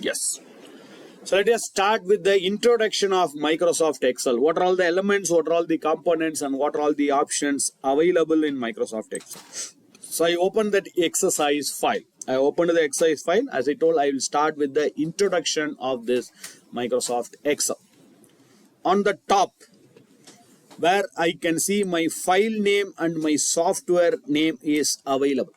Yes. So let us start with the introduction of Microsoft Excel. What are all the elements, what are all the components, and what are all the options available in Microsoft Excel? So I opened that exercise file. I opened the exercise file. As I told, I will start with the introduction of this Microsoft Excel. On the top, where I can see my file name and my software name is available.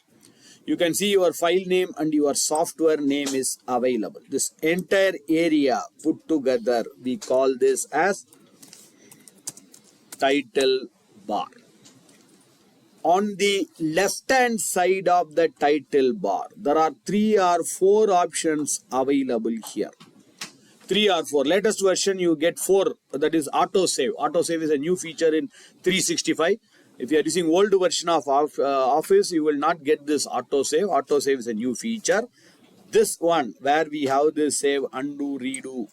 You can see your file name and your software name is available. This entire area put together, we call this as title bar. On the left hand side of the title bar, there are 3 or 4 options available here. 3 or 4. Latest version you get 4, that is autosave. Autosave is a new feature in 365. If you are using old version of Office, you will not get this autosave. Autosave is a new feature. This one where we have this save, undo, redo.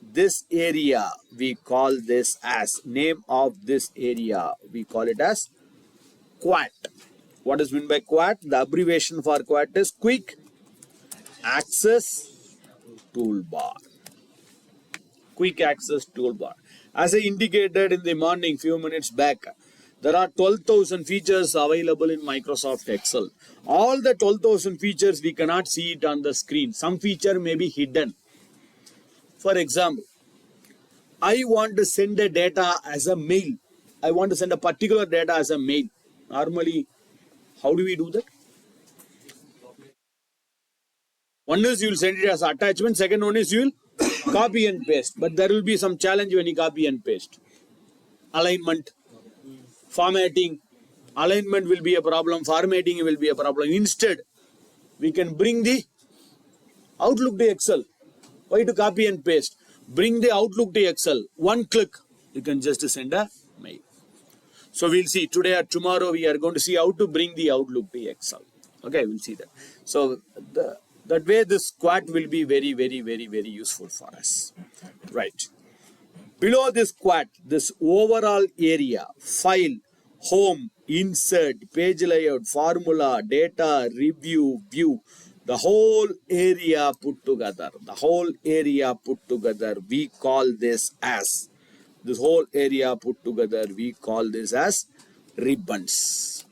This area we call this as, name of this area we call it as QUAT. What is meant by QUAT? The abbreviation for QUAT is Quick Access Toolbar. Quick Access Toolbar. As I indicated in the morning few minutes back, there are 12,000 features available in Microsoft Excel. All the 12,000 features, we cannot see it on the screen. Some feature may be hidden. For example, I want to send a data as a mail. I want to send a particular data as a mail. Normally, how do we do that? One is you will send it as attachment. Second one is you will copy and paste. But there will be some challenge when you copy and paste. Alignment. Formatting, alignment will be a problem, formatting will be a problem. Instead, we can bring the Outlook to Excel. Why to copy and paste? Bring the Outlook to Excel. One click, you can just send a mail. So we'll see today or tomorrow we are going to see how to bring the Outlook to Excel. Okay, we'll see that. So that way this QUAT will be very, very, very, very useful for us. Right. Below this QUAT, this overall area, file, home, insert, page layout, formula, data, review, view, the whole area put together, we call this as, ribbons.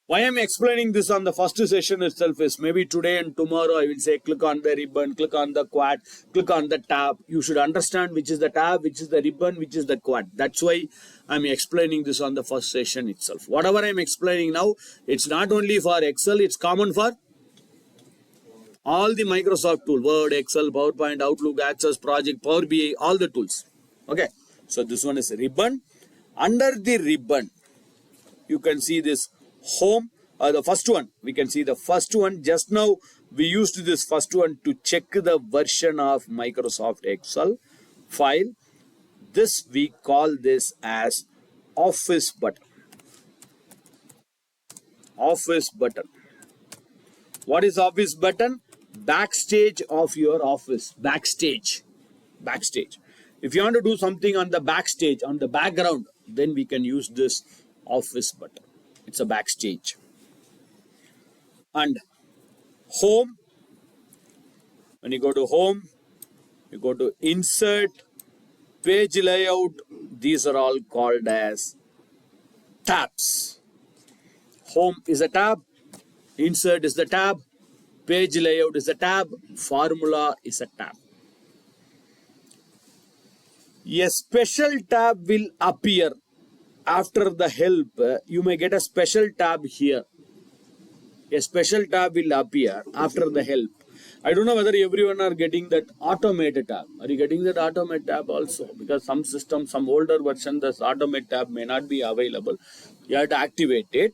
Why I am explaining this on the first session itself is maybe today and tomorrow I will say click on the ribbon, click on the QUAT, click on the tab. You should understand which is the tab, which is the ribbon, which is the QUAT. That's why I am explaining this on the first session itself. Whatever I am explaining now, it's not only for Excel, it's common for all the Microsoft tools, Word, Excel, PowerPoint, Outlook, Access, Project, Power BI, all the tools. Okay, so this one is a ribbon. Under the ribbon, you can see this home, the first one, we can see the first one. Just now we used this first one to check the version of Microsoft Excel file. This we call this as Office button. Office button. What is Office button? Backstage of your office. Backstage. If you want to do something on the backstage, on the background, then we can use this Office button. It's a backstage. And home, when you go to home, you go to insert, page layout, these are all called as tabs. Home is a tab, insert is the tab, page layout is a tab, formula is a tab. A special tab will appear after the help. You may get a special tab here. A special tab will appear after the help. I don't know whether everyone are getting that automate tab. Are you getting that automate tab also? Because some systems, some older version, this automate tab may not be available. You have to activate it.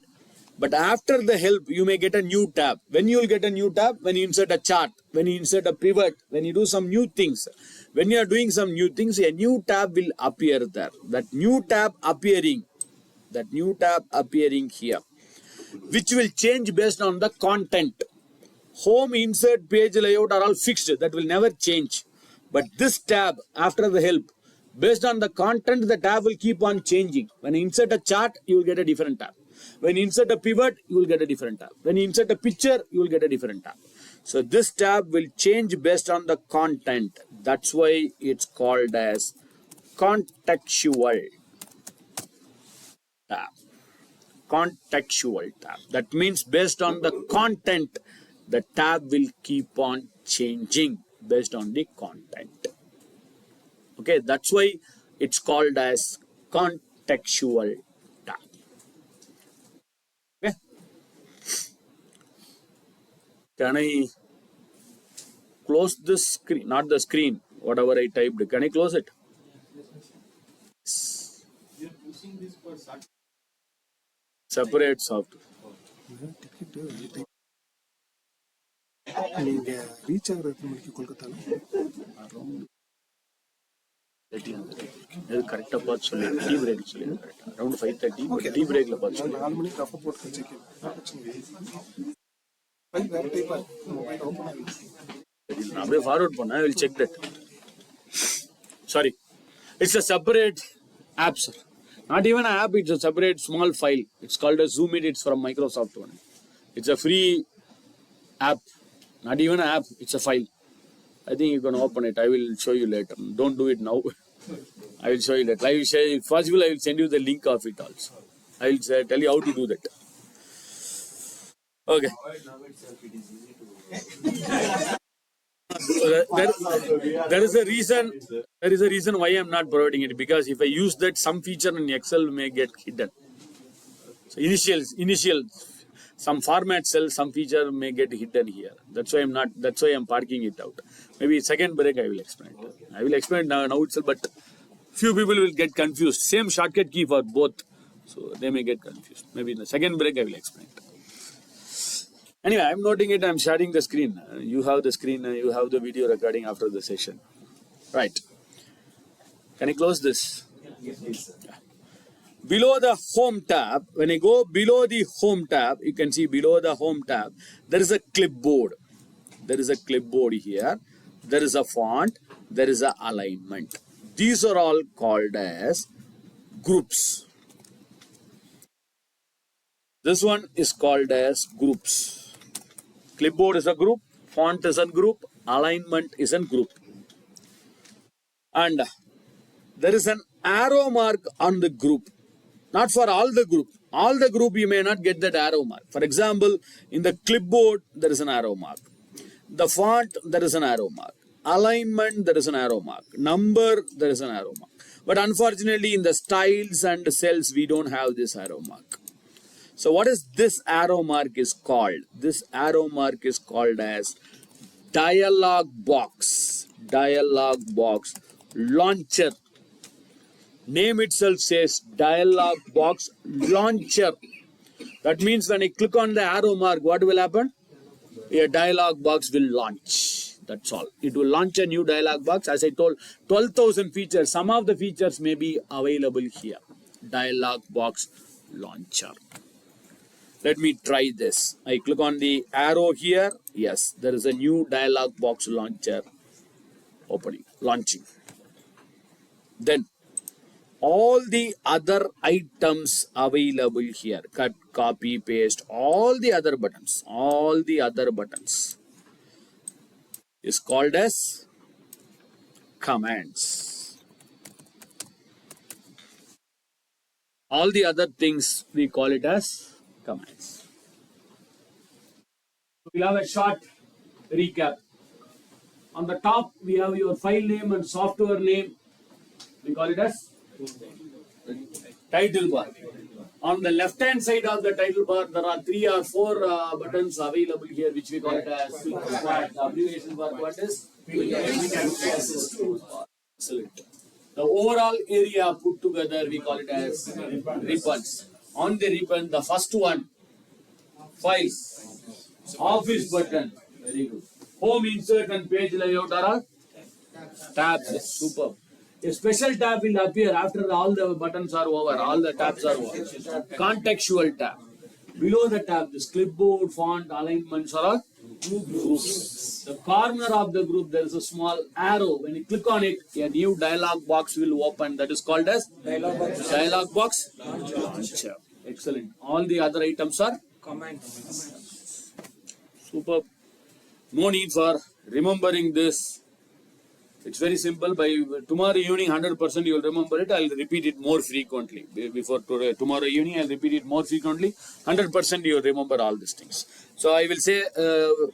But after the help, you may get a new tab. When you will get a new tab? When you insert a chart, when you insert a pivot, when you do some new things. When you are doing some new things, a new tab will appear there. That new tab appearing here, which will change based on the content. Home, insert, page layout are all fixed. That will never change. But this tab, after the help, based on the content, the tab will keep on changing. When you insert a chart, you will get a different tab. When you insert a pivot, you will get a different tab. When you insert a picture, you will get a different tab. So this tab will change based on the content. That's why it's called as contextual tab. Contextual tab. That means based on the content, the tab will keep on changing based on the content. Okay, that's why it's called as contextual tab. Okay. Can I close this screen? Not the screen, whatever I typed. Can I close it? You're pushing this for Separate software. நீங்க reach ஆகிற எத்தனை மணிக்கு கொல்கத்தால? இது கரெக்டா பார்த்து சொல்லி tea break சொல்லி around 5:30 tea பிரேக்ல பார்த்து சொல்லி 4 மணிக்கு ரஃப போட்டு செக் ஃபைல் வேற டைப்பா மொபைல் ஓபன் ஆகுது. நான் அப்படியே ஃபார்வர்ட் பண்ணேன். I will check that. Sorry, it's a separate app, sir. Not even an app, it's a separate small file. It's called a Zoom It. It's from Microsoft one. It's a free app. Not even an app, it's a file. I think you can open it. I will show you later. Don't do it now. I will show you later. I will share, if possible, I will send you the link of it also. I will tell you how to do that. Okay. There is a reason why I am not providing it, because if I use that, some feature in Excel may get hidden. So initial some format cells, some feature may get hidden here. That's why I'm parking it out. Maybe second break I will explain it. I will explain it now itself, but few people will get confused. Same shortcut key for both, so they may get confused. Maybe in the second break I will explain it. Anyway, I'm noting it. I'm sharing the screen. You have the screen. You have the video recording after the session. Right. Can I close this? Yes, please, sir. Yeah. Below the home tab, when I go below the home tab, you can see below the home tab, there is a clipboard. There is a clipboard here. There is a font. There is a alignment. These are all called as groups. This one is called as groups. Clipboard is a group. Font is a group. Alignment is a group. And there is an arrow mark on the group. Not for all the group. All the group you may not get that arrow mark. For example, in the clipboard, there is an arrow mark. The font, there is an arrow mark. Alignment, there is an arrow mark. Number, there is an arrow mark. But unfortunately, in the styles and cells, we don't have this arrow mark. So what is this arrow mark is called? This arrow mark is called as dialog box. Dialog box launcher. Name itself says dialog box launcher. That means when I click on the arrow mark, what will happen? A dialog box will launch. That's all. It will launch a new dialog box. As I told, 12,000 features. Some of the features may be available here. Dialog box launcher. Let me try this. I click on the arrow here. Yes, there is a new dialog box launcher opening, launching. Then all the other items available here, cut, copy, paste, all the other buttons is called as commands. All the other things we call it as commands. We have a short recap. On the top, we have your file name and software name. We call it as title bar. On the left hand side of the title bar, there are 3 or 4 buttons available here, which we call it as what? The abbreviation for what is? Excellent. The overall area put together, we call it as ribbons. On the ribbon, the first one, file, office button, very good. Home insert and page layout are all tabs. Superb. A special tab will appear after all the buttons are over, all the tabs are over. Contextual tab. Below the tab, this clipboard, font, alignments are all groups. The corner of the group, there is a small arrow. When you click on it, a new dialog box will open. That is called as dialog box launcher. Excellent. All the other items are Combined. superb. No need for remembering this. It's very simple. By tomorrow evening, 100% you will remember it. I'll repeat it more frequently. Before today, tomorrow evening, I'll repeat it more frequently. 100% you will remember all these things. So I will say,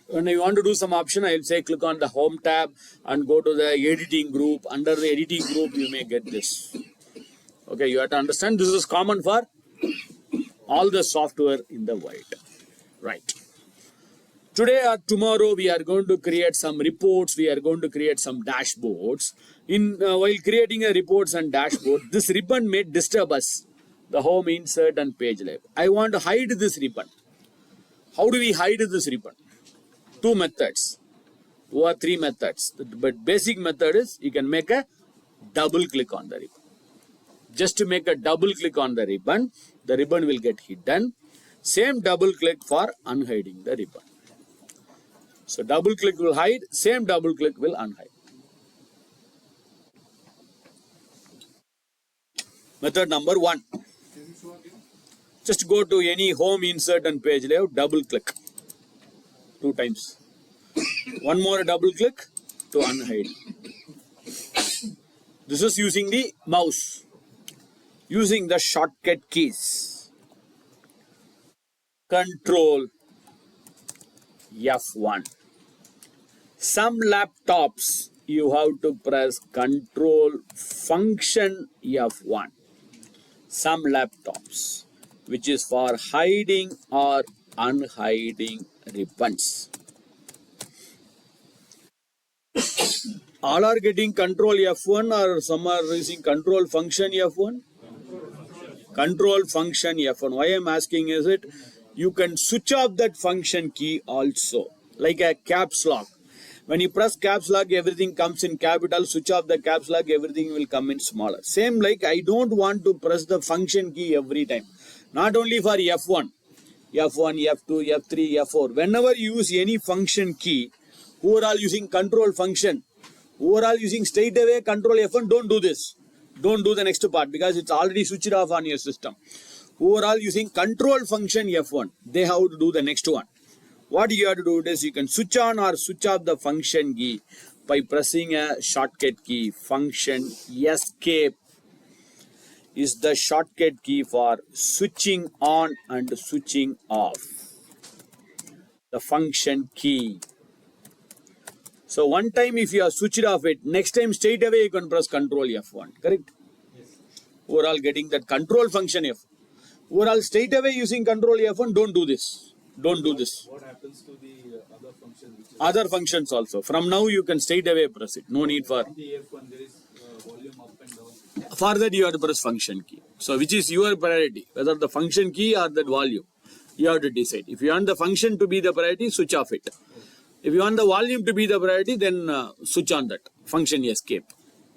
when you want to do some option, I will say click on the home tab and go to the editing group. Under the editing group, you may get this. Okay, you have to understand this is common for all the software in the world. Right. Today or tomorrow, we are going to create some reports. We are going to create some dashboards. While creating a reports and dashboard, this ribbon may disturb us. The home, insert, and page label. I want to hide this ribbon. How do we hide this ribbon? Two methods. Two or three methods. But basic method is you can make a double click on the ribbon. Just to make a double click on the ribbon will get hidden. Same double click for unhiding the ribbon. So double click will hide, same double click will unhide. Method number 1. Just go to any home, insert, and page layout, double click 2 times. One more double click to unhide. This is using the mouse, using the shortcut keys. Control F1. Some laptops you have to press Control Function F1. Some laptops, which is for hiding or unhiding ribbons. All are getting Control F1 or some are using Control Function F1? Control Function F1. Why I am asking is it, you can switch off that function key also, like a caps lock. When you press caps lock, everything comes in capital. Switch off the caps lock, everything will come in smaller. Same like I don't want to press the function key every time. Not only for F1, F2, F3, F4. Whenever you use any function key, who are all using control function, who are all using straight away control F1, don't do this. Don't do the next part because it's already switched off on your system. Who are all using control function F1, they have to do the next one. What you have to do is you can switch on or switch off the function key by pressing a shortcut key. Function escape is the shortcut key for switching on and switching off. The function key. So one time if you have switched off it, next time straight away you can press Control F1. Correct? Yes. Who are all getting that control function F1. Who are all straight away using Control F1, don't do this. Don't do this. What happens to the other function? Which is Other functions also. From now you can straight away press it. No need for. in the F1 there is volume up and down. For that you have to press function key. So which is your priority? Whether the function key or that volume. You have to decide. If you want the function to be the priority, switch off it. If you want the volume to be the priority, then switch on that. Function escape.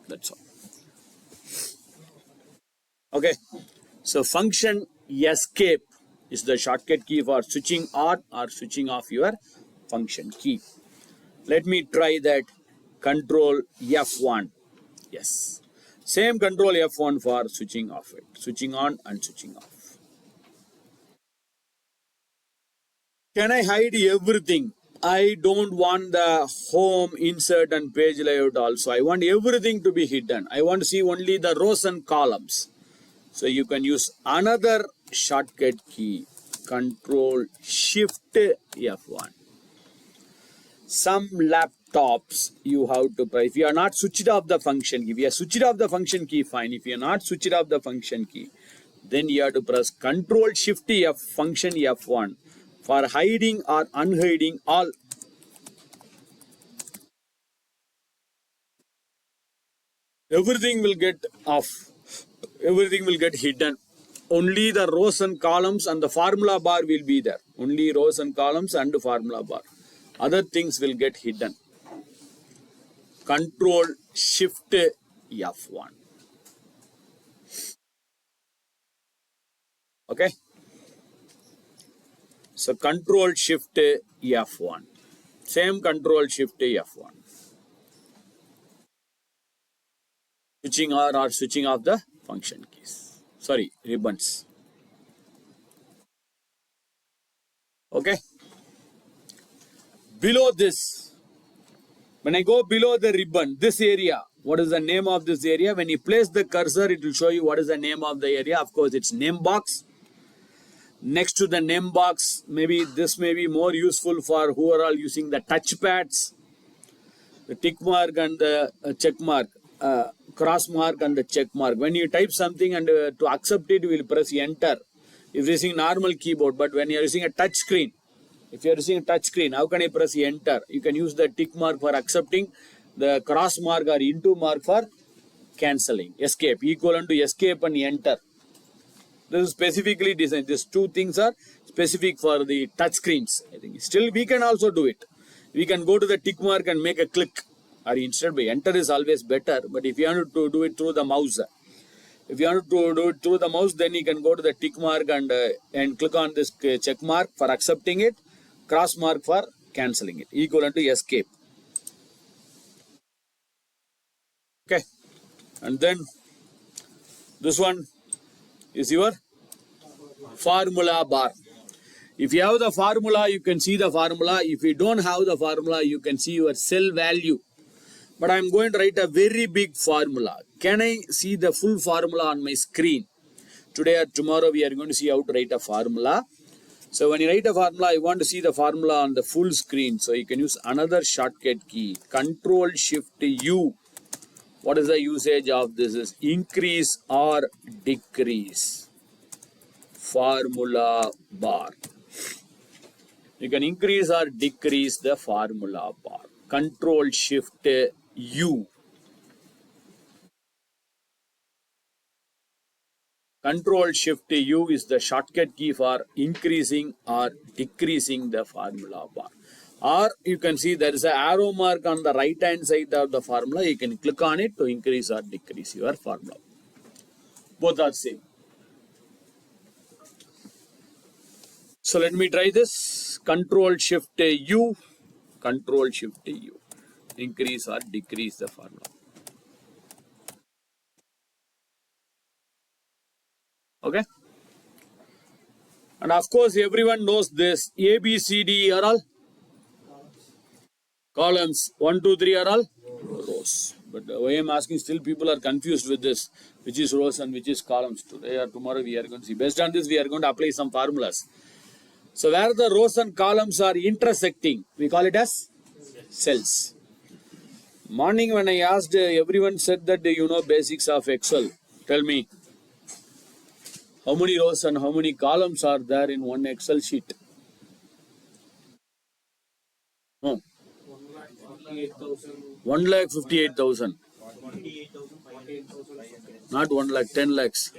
That's all. Okay. So function escape is the shortcut key for switching on or switching off your function key. Let me try that. Control F1. Yes. Same Control F1 for switching off it. Switching on and switching off. Can I hide everything? I don't want the home, insert, and page layout also. I want everything to be hidden. I want to see only the rows and columns. So you can use another shortcut key, Control Shift F1. Some laptops you have to press. If you are not switched off the function key, if you are switched off the function key, fine. If you are not switched off the function key, then you have to press Control Shift F function F1 for hiding or unhiding all. Everything will get off. Everything will get hidden. Only the rows and columns and the formula bar will be there. Only rows and columns and the formula bar. Other things will get hidden. Control Shift F1. Okay. So Control Shift F1. Same Control Shift F1. Switching on or switching off the function keys. Sorry, ribbons. Okay. Below this, when I go below the ribbon, this area, what is the name of this area? When you place the cursor, it will show you what is the name of the area. Of course, it's name box. Next to the name box, maybe this may be more useful for who are all using the touch pads, the tick mark and the check mark, cross mark and the check mark. When you type something and to accept it, you will press enter. If you're using normal keyboard, but when you're using a touch screen, if you're using a touch screen, how can I press enter? You can use the tick mark for accepting, the cross mark or into mark for cancelling. Escape, equivalent to escape and enter. This is specifically designed. These two things are specific for the touch screens. I think still we can also do it. We can go to the tick mark and make a click, or instead by enter is always better. But if you want to do it through the mouse, then you can go to the tick mark and click on this check mark for accepting it, cross mark for cancelling it, equivalent to escape. Okay, and then this one is your formula bar. If you have the formula, you can see the formula. If you don't have the formula, you can see your cell value. But I'm going to write a very big formula. Can I see the full formula on my screen? Today or tomorrow, we are going to see how to write a formula. So when you write a formula, I want to see the formula on the full screen. So you can use another shortcut key, Control Shift U. What is the usage of this? Is increase or decrease. Formula bar. You can increase or decrease the formula bar. Control Shift U. Control Shift U is the shortcut key for increasing or decreasing the formula bar. Or you can see there is an arrow mark on the right hand side of the formula. You can click on it to increase or decrease your formula. Both are same. So let me try this. Control Shift U. Control Shift U. Increase or decrease the formula. Okay. And of course, everyone knows this. A, B, C, D are all columns. 1, 2, 3 are all rows. But why I'm asking, still people are confused with this. Which is rows and which is columns. Today or tomorrow we are going to see. Based on this, we are going to apply some formulas. So where the rows and columns are intersecting, we call it as cells. Morning when I asked, everyone said that you know basics of Excel. Tell me, how many rows and how many columns are there in one Excel sheet? No. 1,58,000. Not 1 lakh, 10 lakhs.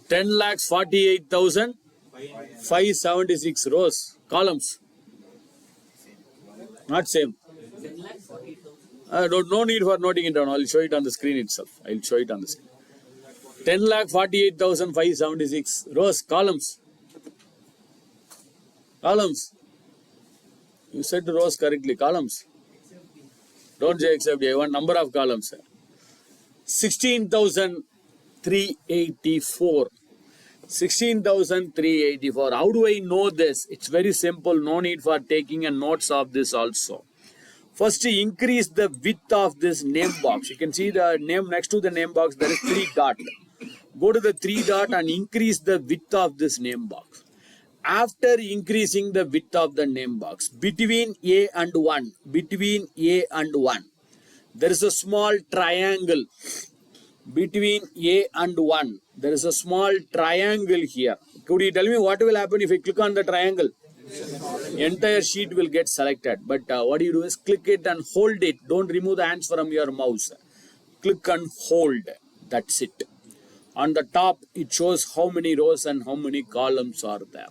10 lakhs 48,576 rows, columns. Not same. No need for noting it down. I'll show it on the screen itself. I'll show it on the screen. 10,48,576 rows, columns. Columns. You said rows correctly. Columns. Don't say except. I want number of columns. 16,384. 16,384. How do I know this? It's very simple. No need for taking a notes of this also. First, increase the width of this name box. You can see the name next to the name box. There is 3 dots. Go to the 3 dot and increase the width of this name box. After increasing the width of the name box, between A and 1, there is a small triangle. Between A and 1, there is a small triangle here. Could you tell me what will happen if I click on the triangle? Entire sheet will get selected. But what you do is click it and hold it. Don't remove the hands from your mouse. Click and hold. That's it. On the top, it shows how many rows and how many columns are there.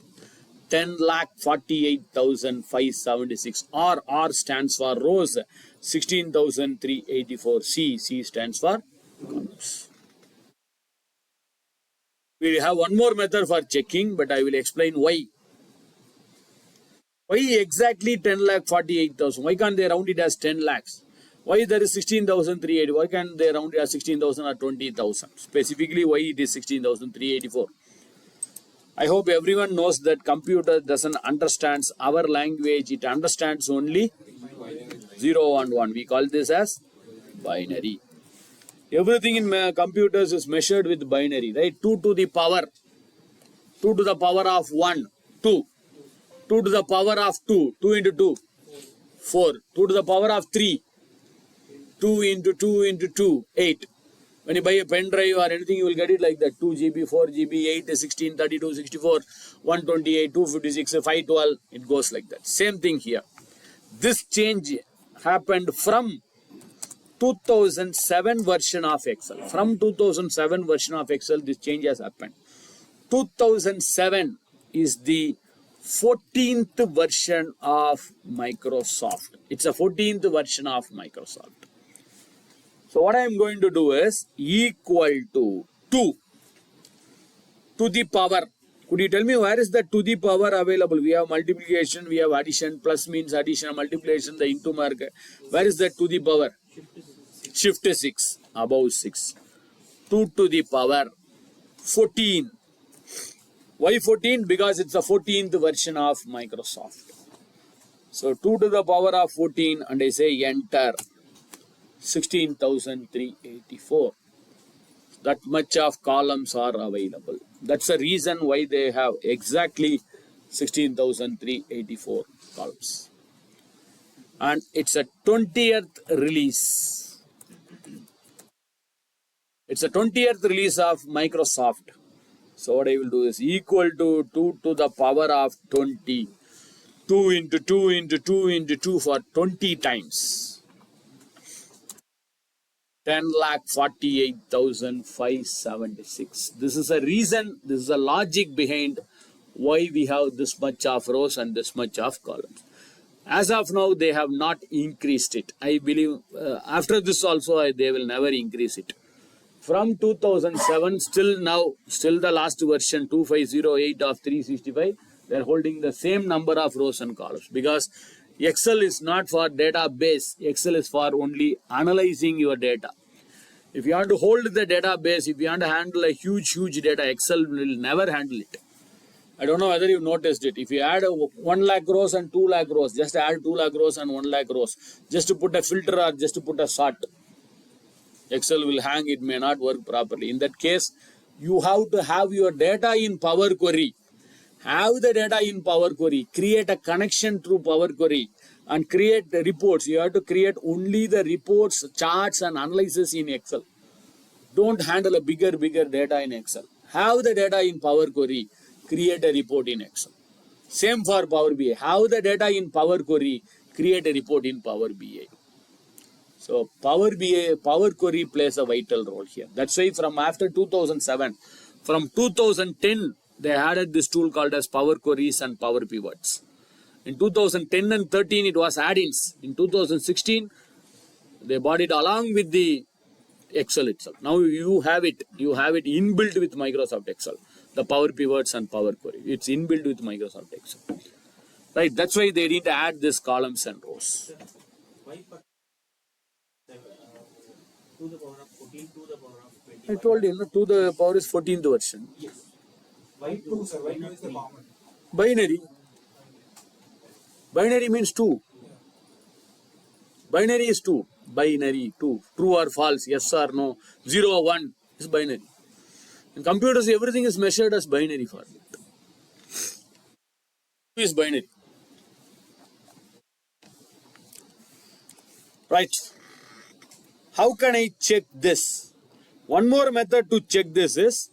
10,48,576. R stands for rows. 16,384. C stands for columns. We have one more method for checking, but I will explain why. Why exactly 10,48,000? Why can't they round it as 10 lakhs? Why there is 16,380? Why can't they round it as 16,000 or 20,000? Specifically, why it is 16,384? I hope everyone knows that computer doesn't understands our language. It understands only 0 and 1. We call this as binary. Everything in computers is measured with binary, right? 2 to the power, 2 to the power of 1, 2. 2 to the power of 2, 2 into 2, 4. 2 to the power of 3, 2 into 2 into 2, 8. When you buy a pen drive or anything, you will get it like that. 2 GB, 4 GB, 8, 16, 32, 64, 128, 256, 512. It goes like that. Same thing here. This change happened from 2007 version of Excel. From 2007 version of Excel, this change has happened. 2007 is the 14th version of Microsoft. It's a 14th version of Microsoft. So what I am going to do is equal to 2 to the power. Could you tell me where is the to the power available? We have multiplication, we have addition, plus means addition, multiplication, the into mark. Where is that to the power? Shift 6, above 6. 2 to the power 14. Why 14? Because it's the 14th version of Microsoft. So 2 to the power of 14 and I say enter. 16,384. That much of columns are available. That's the reason why they have exactly 16,384 columns. And it's a 20th release. It's a 20th release of Microsoft. So what I will do is equal to 2 to the power of 20. 2 into 2 into 2 into 2 for 20 times. 10,48,576. This is a reason, this is a logic behind why we have this much of rows and this much of columns. As of now, they have not increased it. I believe after this also, they will never increase it. From 2007 still now, still the last version 2508 of 365, they are holding the same number of rows and columns because Excel is not for database. Excel is for only analyzing your data. If you want to hold the database, if you want to handle a huge data, Excel will never handle it. I don't know whether you noticed it. If you add 1 lakh rows and 2 lakh rows, just add 2 lakh rows and 1 lakh rows, just to put a filter or just to put a sort, Excel will hang, it may not work properly. In that case, you have to have your data in Power Query. Have the data in Power Query, create a connection through Power Query and create the reports. You have to create only the reports, charts and analysis in Excel. Don't handle a bigger data in Excel. Have the data in Power Query, create a report in Excel. Same for Power BI. Have the data in Power Query, create a report in Power BI. So Power BI, Power Query plays a vital role here. That's why from after 2007, from 2010, they added this tool called as Power Queries and Power Pivots. In 2010 and 13, it was add-ins. In 2016, they brought it along with the Excel itself. Now you have it inbuilt with Microsoft Excel. The Power Pivots and Power Query. It's inbuilt with Microsoft Excel. Right, that's why they need to add these columns and rows. Why to the power of 14 to the power of 20? I told you, to the power is 14th version. Yes. Why 2, sir? Why not 3? Binary. Binary means 2. Binary is 2. Binary 2. True or false, yes or no, 0 or 1 is binary. In computers, everything is measured as binary format. 2 is binary. Right. How can I check this? One more method to check this is,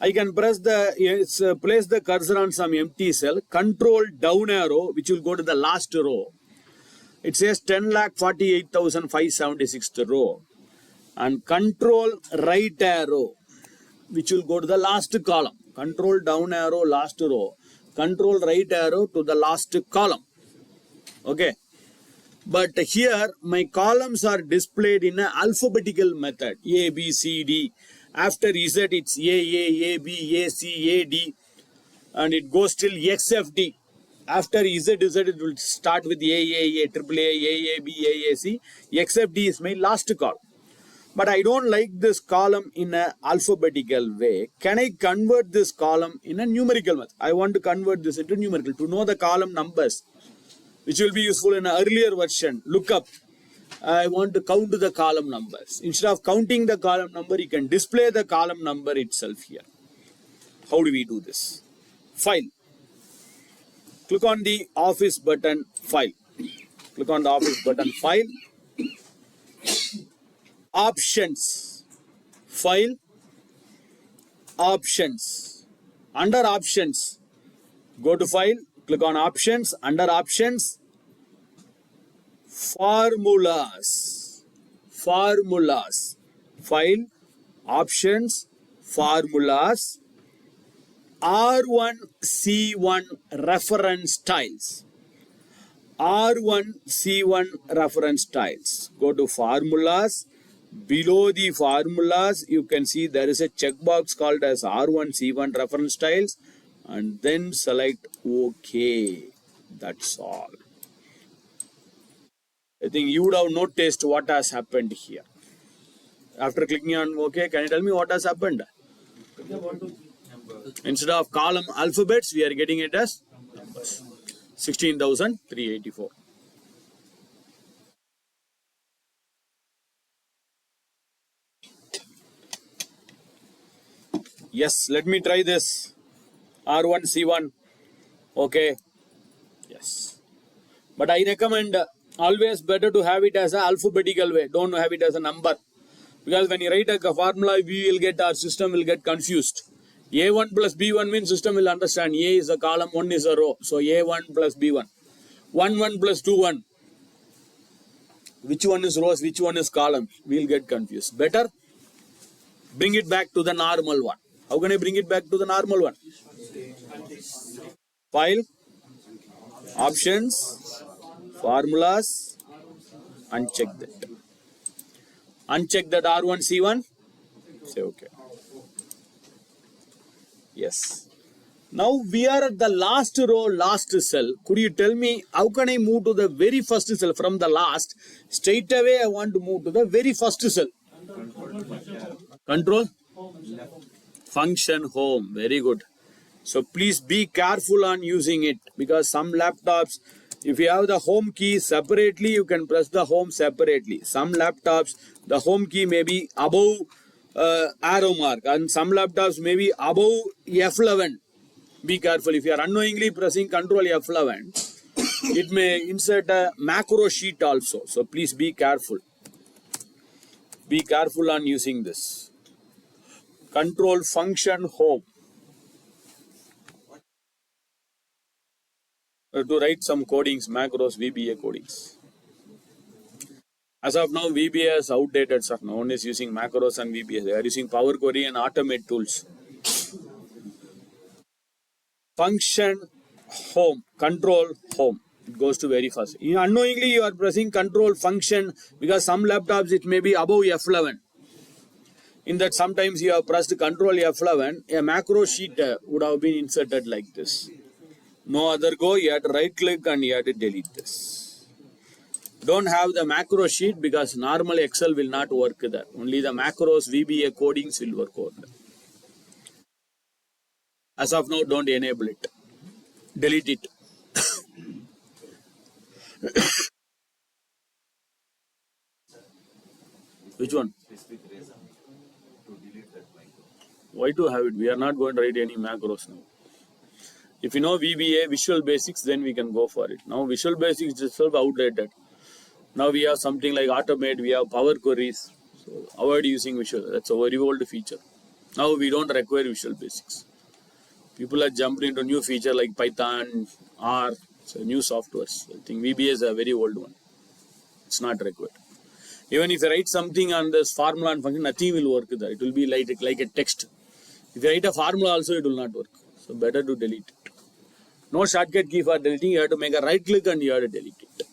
I can press place the cursor on some empty cell, control down arrow, which will go to the last row. It says 10,48,576th row. And control right arrow, which will go to the last column. Control down arrow, last row. Control right arrow to the last column. Okay. But here, my columns are displayed in an alphabetical method. A, B, C, D. After Z, it's A, B, A, C, A, D. And it goes till XFD. After Z, it will start with A, triple A, B, A, C. XFD is my last column. but I don't like this column in a alphabetical way. Can I convert this column in a numerical method? I want to convert this into numerical to know the column numbers, which will be useful in an earlier version. Look up. I want to count the column numbers. Instead of counting the column number, you can display the column number itself here. How do we do this? File. Click on the Office button, File. Click on the Office button, File. Options. File. Options. Under Options, go to File. Click on Options. Under Options, Formulas. Formulas. File. Options. Formulas. R1C1 reference styles. R1C1 reference styles. Go to Formulas. Below the formulas, you can see there is a checkbox called as R1C1 reference styles, and then select OK. That's all. I think you would have noticed what has happened here. After clicking on OK, can you tell me what has happened? Instead of column alphabets, we are getting it as numbers. 16,384. Yes, let me try this. R1C1. Okay. Yes. But I recommend always better to have it as an alphabetical way. Don't have it as a number. Because when you write a formula, our system will get confused. A1 plus B1 means system will understand. A is a column, 1 is a row. So A1 plus B1. 1, 1 plus 2, 1. Which one is rows, which one is column? We'll get confused. Better bring it back to the normal one. How can I bring it back to the normal one? File, Options, Formulas, uncheck that. Uncheck that R1C1. Say OK. Yes. Now we are at the last row, last cell. Could you tell me how can I move to the very first cell from the last? Straight away I want to move to the very first cell. Control. Function home. Very good. So please be careful on using it, because some laptops, if you have the home key separately, you can press the home separately. Some laptops, the home key may be above arrow mark, and some laptops may be above F11. Be careful. If you are unknowingly pressing Control F11, it may insert a macro sheet also. So please be careful. Be careful on using this. Control function home. To write some codings, macros, VBA codings. As of now, VBA is outdated stuff. No one is using macros and VBA. They are using Power Query and Automate tools. Function home, control home. It goes to very fast. Unknowingly, you are pressing control function, because some laptops it may be above F11. In that, sometimes you have pressed control F11, a macro sheet would have been inserted like this. No other go, you have to right click and you have to delete this. Don't have the macro sheet because normal Excel will not work there. Only the macros, VBA codings will work over there. As of now, don't enable it. Delete it. Which one? Why to have it? We are not going to write any macros now. If you know VBA, Visual Basics, then we can go for it. Now Visual Basics is itself outdated. Now we have something like Automate, we have Power Queries. So avoid using Visual. That's a very old feature. Now we don't require Visual Basics. People are jumping into new feature like Python, R, so new softwares. I think VBA is a very old one. It's not required. Even if you write something on this formula and function, nothing will work there. It will be like a text. If you write a formula also, it will not work. So better to delete it. No shortcut key for deleting. You have to make a right click and you have to delete it.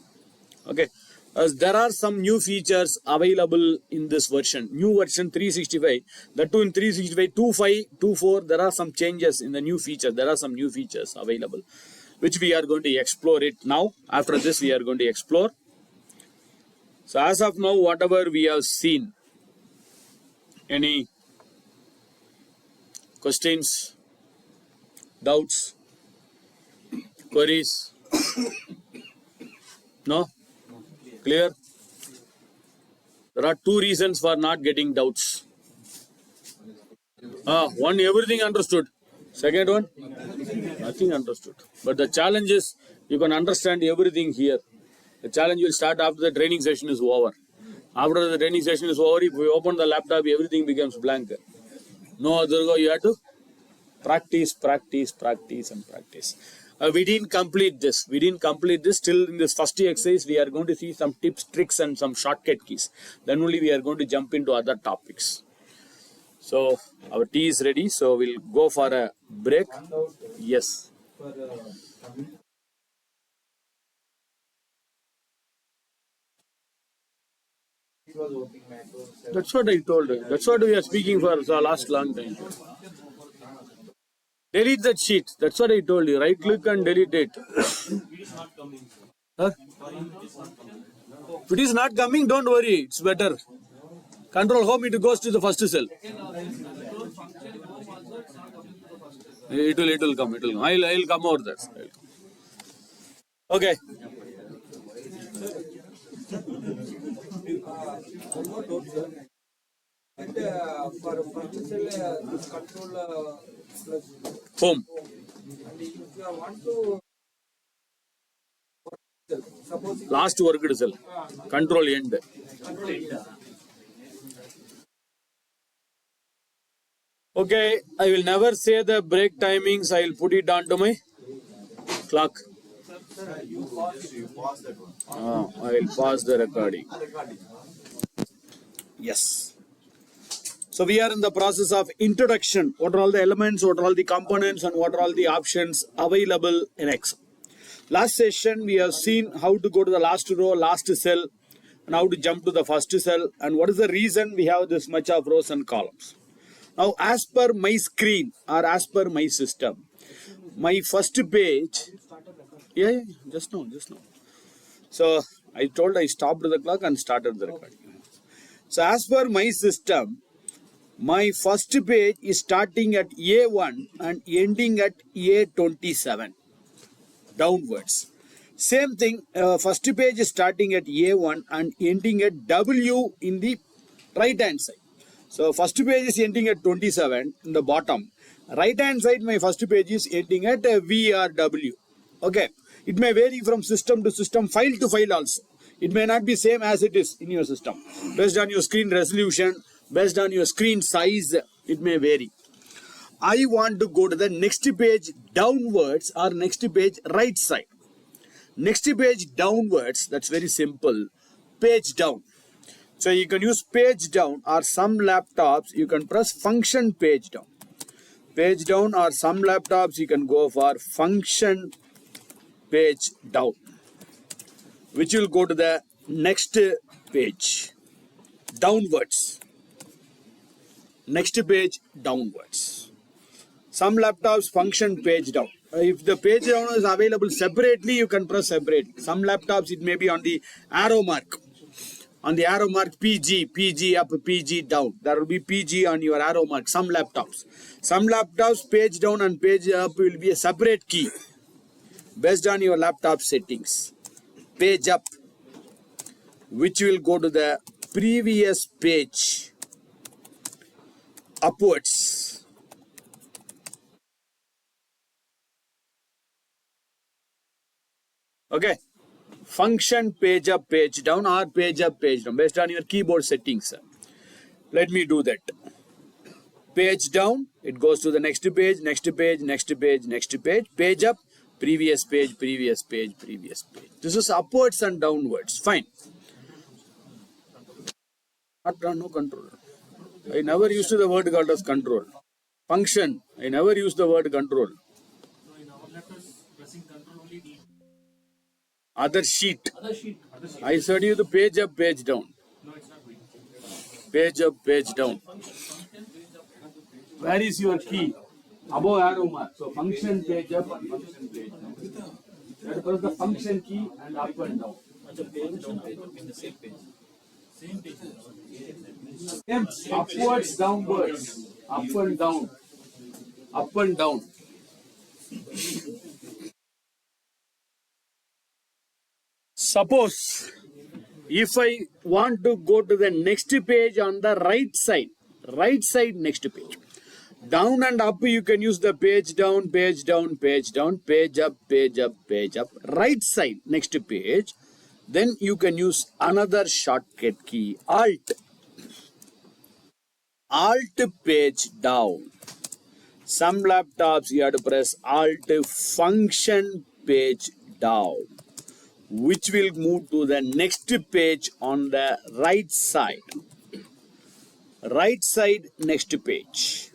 Okay. As there are some new features available in this version. New version 365. That too in 365 2.5, 2.4. There are some changes in the new feature. There are some new features available, which we are going to explore it now. After this, we are going to explore. So as of now, whatever we have seen, Any questions, doubts, queries? No? Clear? There are two reasons for not getting doubts. One, everything understood. Second one, nothing understood. But the challenge is you can understand everything here. The challenge will start after the training session is over. After the training session is over, if we open the laptop, everything becomes blank. No other go, you have to practice, practice, practice, and practice. We didn't complete this. We didn't complete this. Still in this first exercise, we are going to see some tips, tricks, and some shortcut keys. Then only we are going to jump into other topics. So our tea is ready. So we'll go for a break. Yes. That's what I told you. That's what we are speaking for the last long time. Delete that sheet. That's what I told you. Right click and delete it. Huh? If it is not coming, don't worry. It's better. Control home, it goes to the first cell. It will come. I'll come over there. Okay. And for first cell, this control plus Home. and if you want to suppose Last worked cell. Control end. Okay, I will never say the break timings. I will put it onto my clock. I will pause the recording. Yes. So we are in the process of introduction. What are all the elements, what are all the components, and what are all the options available in Excel. Last session, we have seen how to go to the last row, last cell, and how to jump to the first cell, and what is the reason we have this much of rows and columns. Now, as per my screen or as per my system, my first page, just now. So I stopped the clock and started the recording. So as per my system, my first page is starting at A1 and ending at A27, downwards. Same thing, first page is starting at A1 and ending at W in the right hand side. So first page is ending at 27 in the bottom. Right hand side, my first page is ending at VRW. Okay. It may vary from system to system, file to file also. It may not be same as it is in your system. Based on your screen resolution, based on your screen size, it may vary. I want to go to the next page downwards or next page right side. Next page downwards, that's very simple. Page down. So you can use page down, or some laptops you can press function page down. Page down, or some laptops you can go for function page down, which will go to the next page downwards. Next page downwards. Some laptops function page down. If the page down is available separately, you can press separate. Some laptops it may be on the arrow mark. On the arrow mark PG up, PG down. There will be PG on your arrow mark. Some laptops. Some laptops page down and page up will be a separate key based on your laptop settings. Page up, which will go to the previous page upwards. Okay. Function page up, page down, or page up, page down, based on your keyboard settings. Let me do that. Page down, it goes to the next page, next page, next page, next page. Page up, previous page, previous page, previous page. This is upwards and downwards. Fine. No control. I never used the word called as control. Function, I never used the word control. So in our letters, pressing control only D. Other sheet. Other sheet. I said you the page up, page down. No, it's not going. Page up, page down. Where is your key? Above arrow mark. So function page up and function page down. That was the function key and up and down. The page down page in the same page. Same page. Upwards, downwards, up and down, up and down. Suppose if I want to go to the next page on the right side next page. Down and up you can use the page down, page down, page down, page up, page up, page up. Right side next page. Then you can use another shortcut key, Alt. Alt page down. Some laptops you have to press Alt function page down, which will move to the next page on the right side. Right side next page.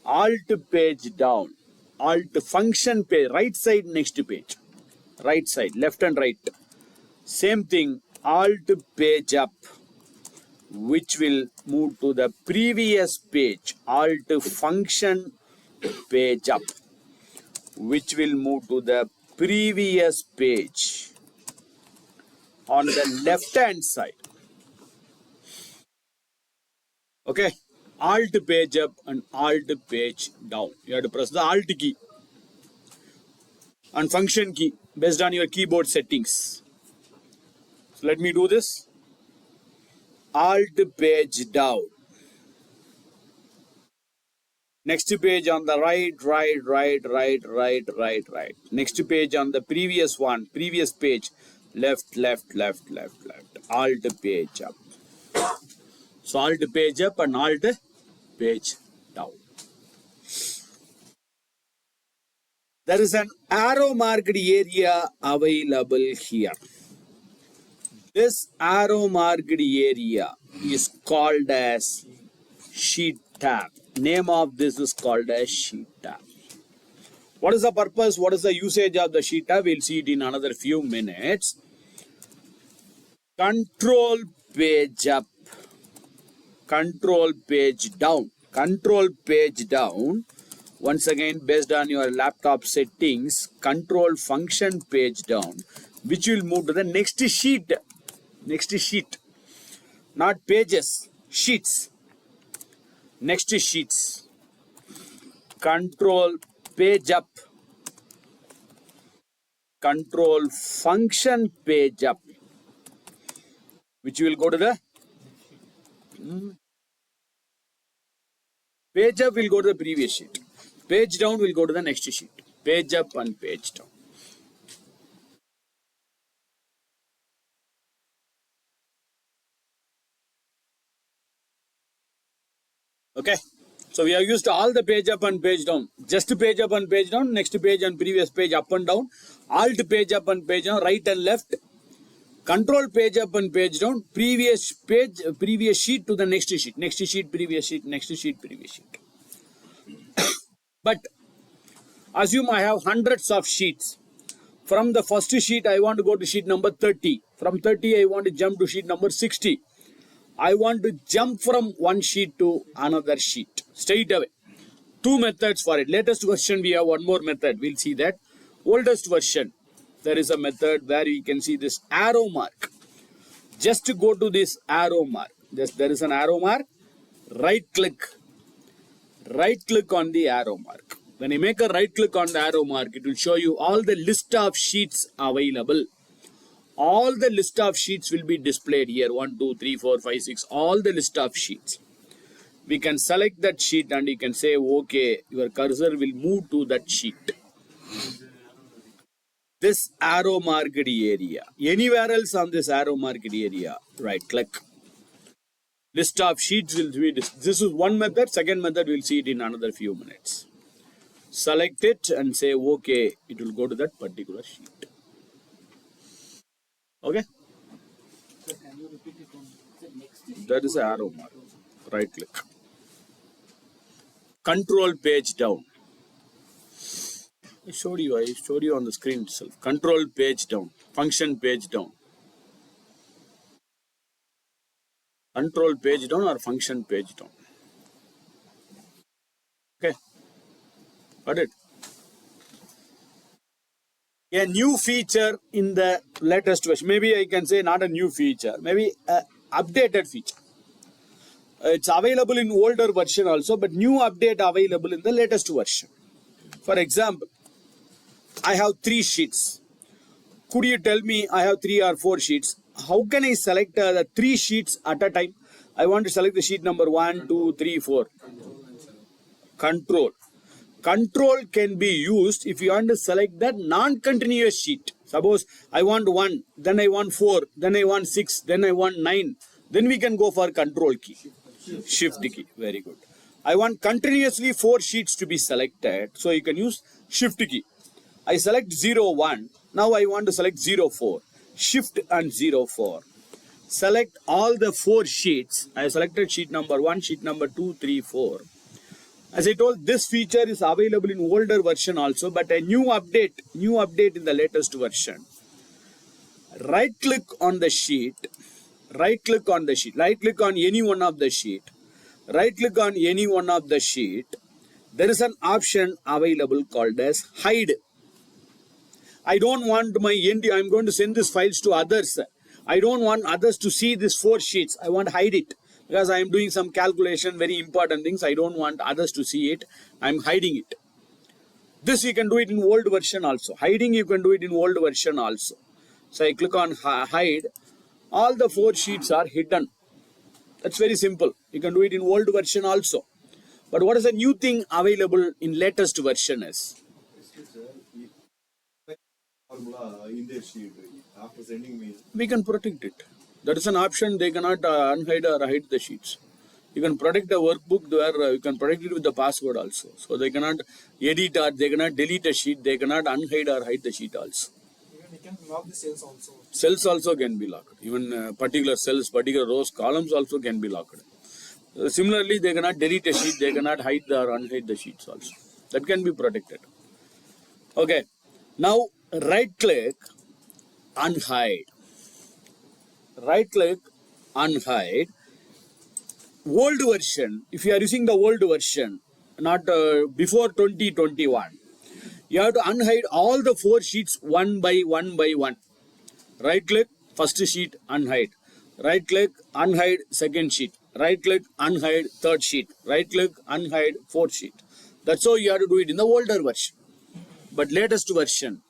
Alt page down. Alt function page. Right side next page. Right side, left and right. Same thing. Alt page up, which will move to the previous page. Alt function page up, which will move to the previous page on the left hand side. Okay, Alt page up and Alt page down. You have to press the Alt key and function key based on your keyboard settings. So let me do this. Alt page down. Next page on the right. Next page on the previous page, left. Alt page up. So Alt page up and Alt page down. There is an arrow marked area available here. This arrow marked area is called as sheet tab. Name of this is called as sheet tab. What is the purpose? What is the usage of the sheet tab? We'll see it in another few minutes. Control page up. Control page down. Control page down. Once again, based on your laptop settings, control function page down, which will move to the next sheet. Next sheet. Not pages, sheets. Next sheets. Control page up. Control function page up, which will go to the page up will go to the previous sheet. Page down will go to the next sheet. Page up and page down. Okay. So we have used all the page up and page down. Just page up and page down. Next page and previous page up and down. Alt page up and page down. Right and left. Control page up and page down. Previous page, previous sheet to the next sheet. Next sheet, previous sheet. Next sheet, previous sheet. But assume I have hundreds of sheets. From the first sheet, I want to go to sheet number 30. From 30, I want to jump to sheet number 60. I want to jump from one sheet to another sheet straight away. Two methods for it. Latest version, we have one more method. We'll see that. Oldest version, there is a method where you can see this arrow mark. Just to go to this arrow mark. There is an arrow mark. Right click. Right click on the arrow mark. When you make a right click on the arrow mark, it will show you all the list of sheets available. All the list of sheets will be displayed here. 1, 2, 3, 4, 5, 6. All the list of sheets. We can select that sheet and you can say, okay, your cursor will move to that sheet. This arrow marked area. Anywhere else on this arrow marked area, right click. List of sheets will be this is one method. Second method, we'll see it in another few minutes. Select it and say, okay, it will go to that particular sheet. Okay? So can you repeat it on the next sheet? That is the arrow mark. Right click. Control page down. I showed you on the screen itself. Control page down. Function page down. Control page down or function page down. Okay. Got it? A new feature in the latest version. Maybe I can say not a new feature. Maybe updated feature. It's available in older version also, but new update available in the latest version. For example, I have 3 sheets. Could you tell me I have 3 or 4 sheets? How can I select the 3 sheets at a time? I want to select the sheet number 1, 2, 3, 4. Control. Control can be used if you want to select that non-continuous sheet. Suppose I want 1, then I want 4, then I want 6, then I want 9. Then we can go for control key. Shift key. Very good. I want continuously 4 sheets to be selected. So you can use shift key. I select 0, 1. Now I want to select 0, 4. Shift and 0, 4. Select all the 4 sheets. I selected sheet number 1, sheet number 2, 3, 4. As I told, this feature is available in older version also, but a new update in the latest version. Right click on the sheet, right click on any one of the sheet, there is an option available called as hide. I don't want I'm going to send these files to others. I don't want others to see these 4 sheets. I want to hide it. Because I am doing some calculation, very important things. I don't want others to see it. I am hiding it. This you can do it in old version also. Hiding you can do it in old version also. So I click on hide. All the 4 sheets are hidden. That's very simple. You can do it in old version also. But what is the new thing available in latest version is? Formula in their sheet after sending mail. We can protect it. That is an option. They cannot unhide or hide the sheets. You can protect the workbook where you can protect it with the password also. So they cannot edit or they cannot delete a sheet. They cannot unhide or hide the sheet also. Even we can lock the cells also. Cells also can be locked. Even particular cells, particular rows, columns also can be locked. Similarly, they cannot delete a sheet. They cannot hide or unhide the sheets also. That can be protected. Okay. Now right click, unhide. Right click, unhide. Old version, if you are using the old version, not before 2021, you have to unhide all the 4 sheets one by one. Right click, first sheet, unhide. Right click, unhide, second sheet. Right click, unhide, third sheet. Right click, unhide, fourth sheet. That's how you have to do it in the older version. But latest version,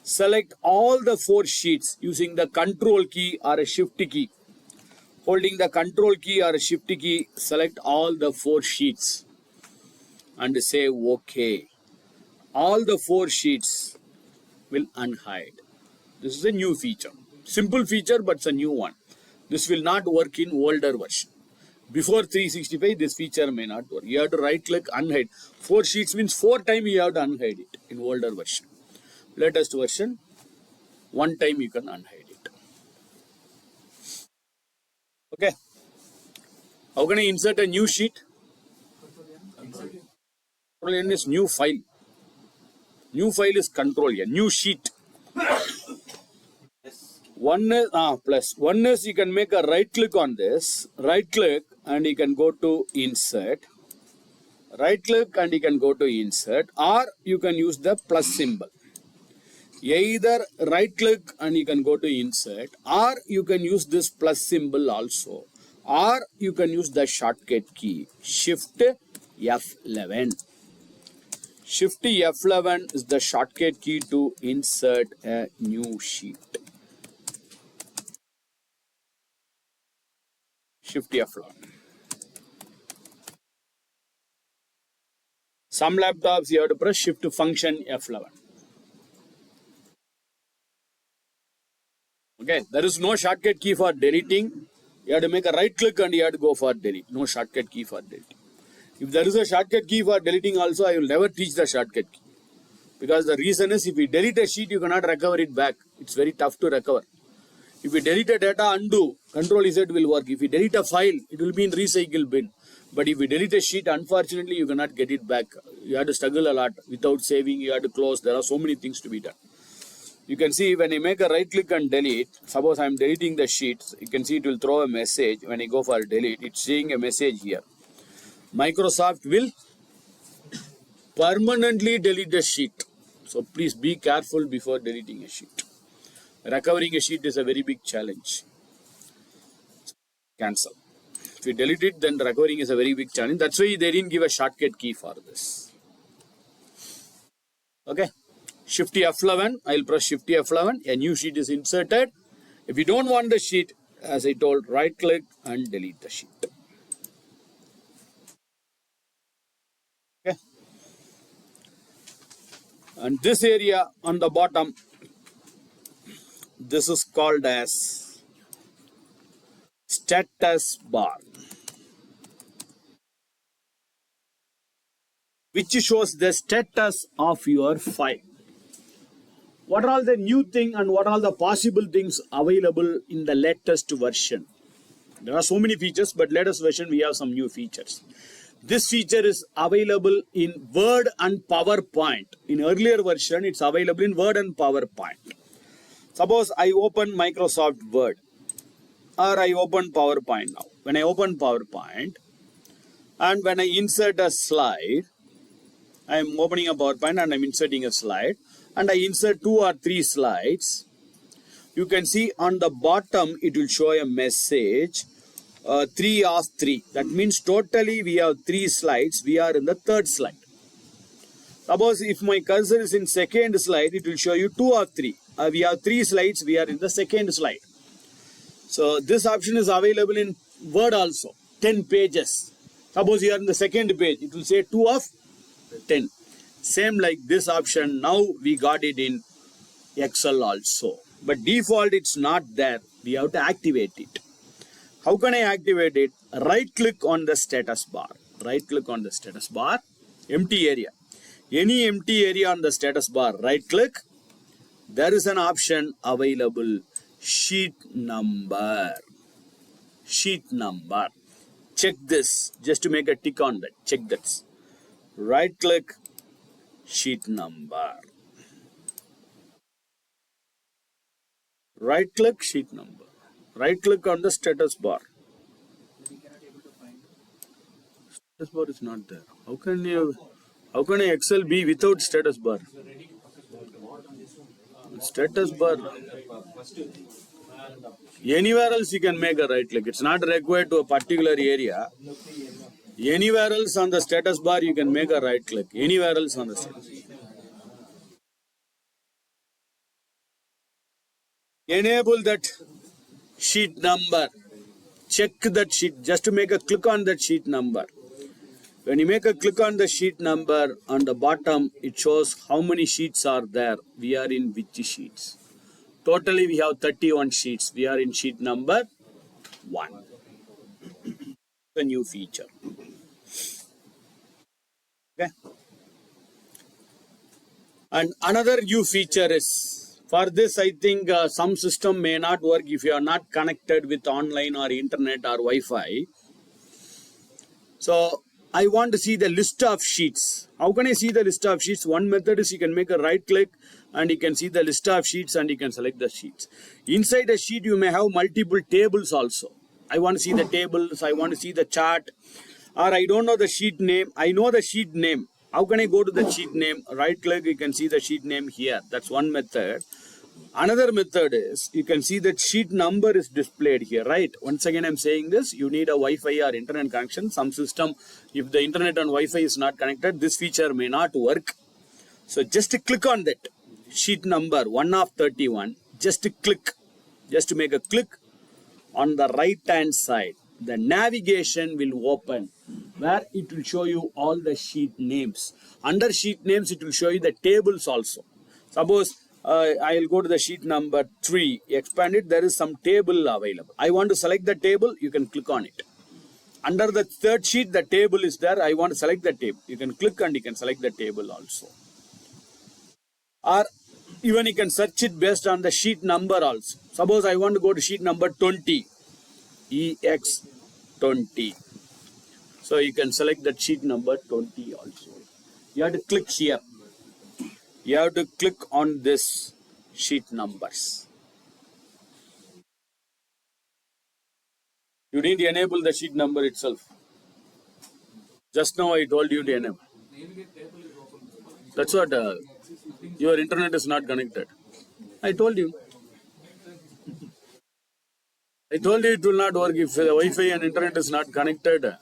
select all the 4 sheets using the control key or a shift key. Holding the control key or a shift key, select all the 4 sheets and say OK. All the 4 sheets will unhide. This is a new feature. Simple feature, but it's a new one. This will not work in older version. Before 365, this feature may not work. You have to right click, unhide. 4 sheets means 4 times you have to unhide it in older version. Latest version, 1 time you can unhide it. Okay. How can I insert a new sheet? Control N is new file. New file is control N. New sheet. One is plus. One is you can make a right click on this. Right click and you can go to insert. Right click and you can go to insert, or you can use the plus symbol. Either right click and you can go to insert, or you can use this plus symbol also, or you can use the shortcut key Shift F11. Shift F11 is the shortcut key to insert a new sheet. Shift F11. Some laptops you have to press Shift function F11. Okay, there is no shortcut key for deleting. You have to make a right click and you have to go for delete. No shortcut key for deleting. If there is a shortcut key for deleting also, I will never teach the shortcut key. Because the reason is if you delete a sheet, you cannot recover it back. It's very tough to recover. If you delete a data, undo, Control Z will work. If you delete a file, it will be in recycle bin. But if you delete a sheet, unfortunately, you cannot get it back. You have to struggle a lot. Without saving, you have to close. There are so many things to be done. You can see when I make a right click and delete, suppose I am deleting the sheets, you can see it will throw a message. When I go for delete, it's saying a message here. Microsoft will permanently delete the sheet. So please be careful before deleting a sheet. Recovering a sheet is a very big challenge. cancel. If you delete it, then the recovering is a very big challenge. That's why they didn't give a shortcut key for this. Okay. Shift F11. I'll press Shift F11. A new sheet is inserted. If you don't want the sheet, as I told, right click and delete the sheet. Okay. And this area on the bottom, this is called as status bar, which shows the status of your file. What are all the new thing and what are the possible things available in the latest version? There are so many features, but latest version we have some new features. This feature is available in Word and PowerPoint. In earlier version, it's available in Word and PowerPoint. Suppose I open Microsoft Word or I open PowerPoint now. When I open PowerPoint and when I insert a slide, I am opening a PowerPoint and I'm inserting a slide and I insert 2 or 3 slides. You can see on the bottom it will show a message 3 of 3. That means totally we have 3 slides. We are in the 3rd slide. Suppose if my cursor is in 2nd slide, it will show you 2 of 3. We have 3 slides. We are in the 2nd slide. So this option is available in Word also. 10 pages. Suppose you are in the 2nd page, it will say 2 of 10. Same like this option. Now we got it in Excel also. But default it's not there. We have to activate it. How can I activate it? Right click on the status bar. Right click on the status bar. Empty area. Any empty area on the status bar. Right click. There is an option available. Sheet number. Sheet number. Check this. Just to make a tick on that. Check that. Right click. Sheet number. Right click. Sheet number. Right click on the status bar. Status bar is not there. How can Excel be without status bar? Status bar. Anywhere else you can make a right click. It's not required to a particular area. Anywhere else on the status bar you can make a right click. Anywhere else on the status bar. Enable that sheet number. Check that sheet. Just to make a click on that sheet number. When you make a click on the sheet number, on the bottom, it shows how many sheets are there. We are in which sheets. Totally, we have 31 sheets. We are in sheet number 1. The new feature. Okay. And another new feature is, for this, I think some system may not work if you are not connected with online or internet or Wi-Fi. So, I want to see the list of sheets. How can I see the list of sheets? One method is you can make a right click and you can see the list of sheets and you can select the sheets. Inside a sheet, you may have multiple tables also. I want to see the tables, I want to see the chart, or I don't know the sheet name. I know the sheet name. How can I go to the sheet name? Right click, you can see the sheet name here. That's one method. Another method is, you can see that sheet number is displayed here, right? Once again, I'm saying this, you need a Wi-Fi or internet connection. Some system, if the internet and Wi-Fi is not connected, this feature may not work. So just to click on that sheet number 1 of 31, just to click, just to make a click on the right hand side, the navigation will open where it will show you all the sheet names. Under sheet names, it will show you the tables also. Suppose I'll go to the sheet number 3, expand it, there is some table available. I want to select the table, you can click on it. Under the 3rd sheet, the table is there, I want to select the table. You can click and you can select the table also. Or even you can search it based on the sheet number also. Suppose I want to go to sheet number 20, EX20. So you can select that sheet number 20 also. You have to click here. You have to click on this sheet numbers. You need to enable the sheet number itself. Just now I told you to enable. That's what your internet is not connected. I told you. I told you it will not work if the Wi-Fi and internet is not connected.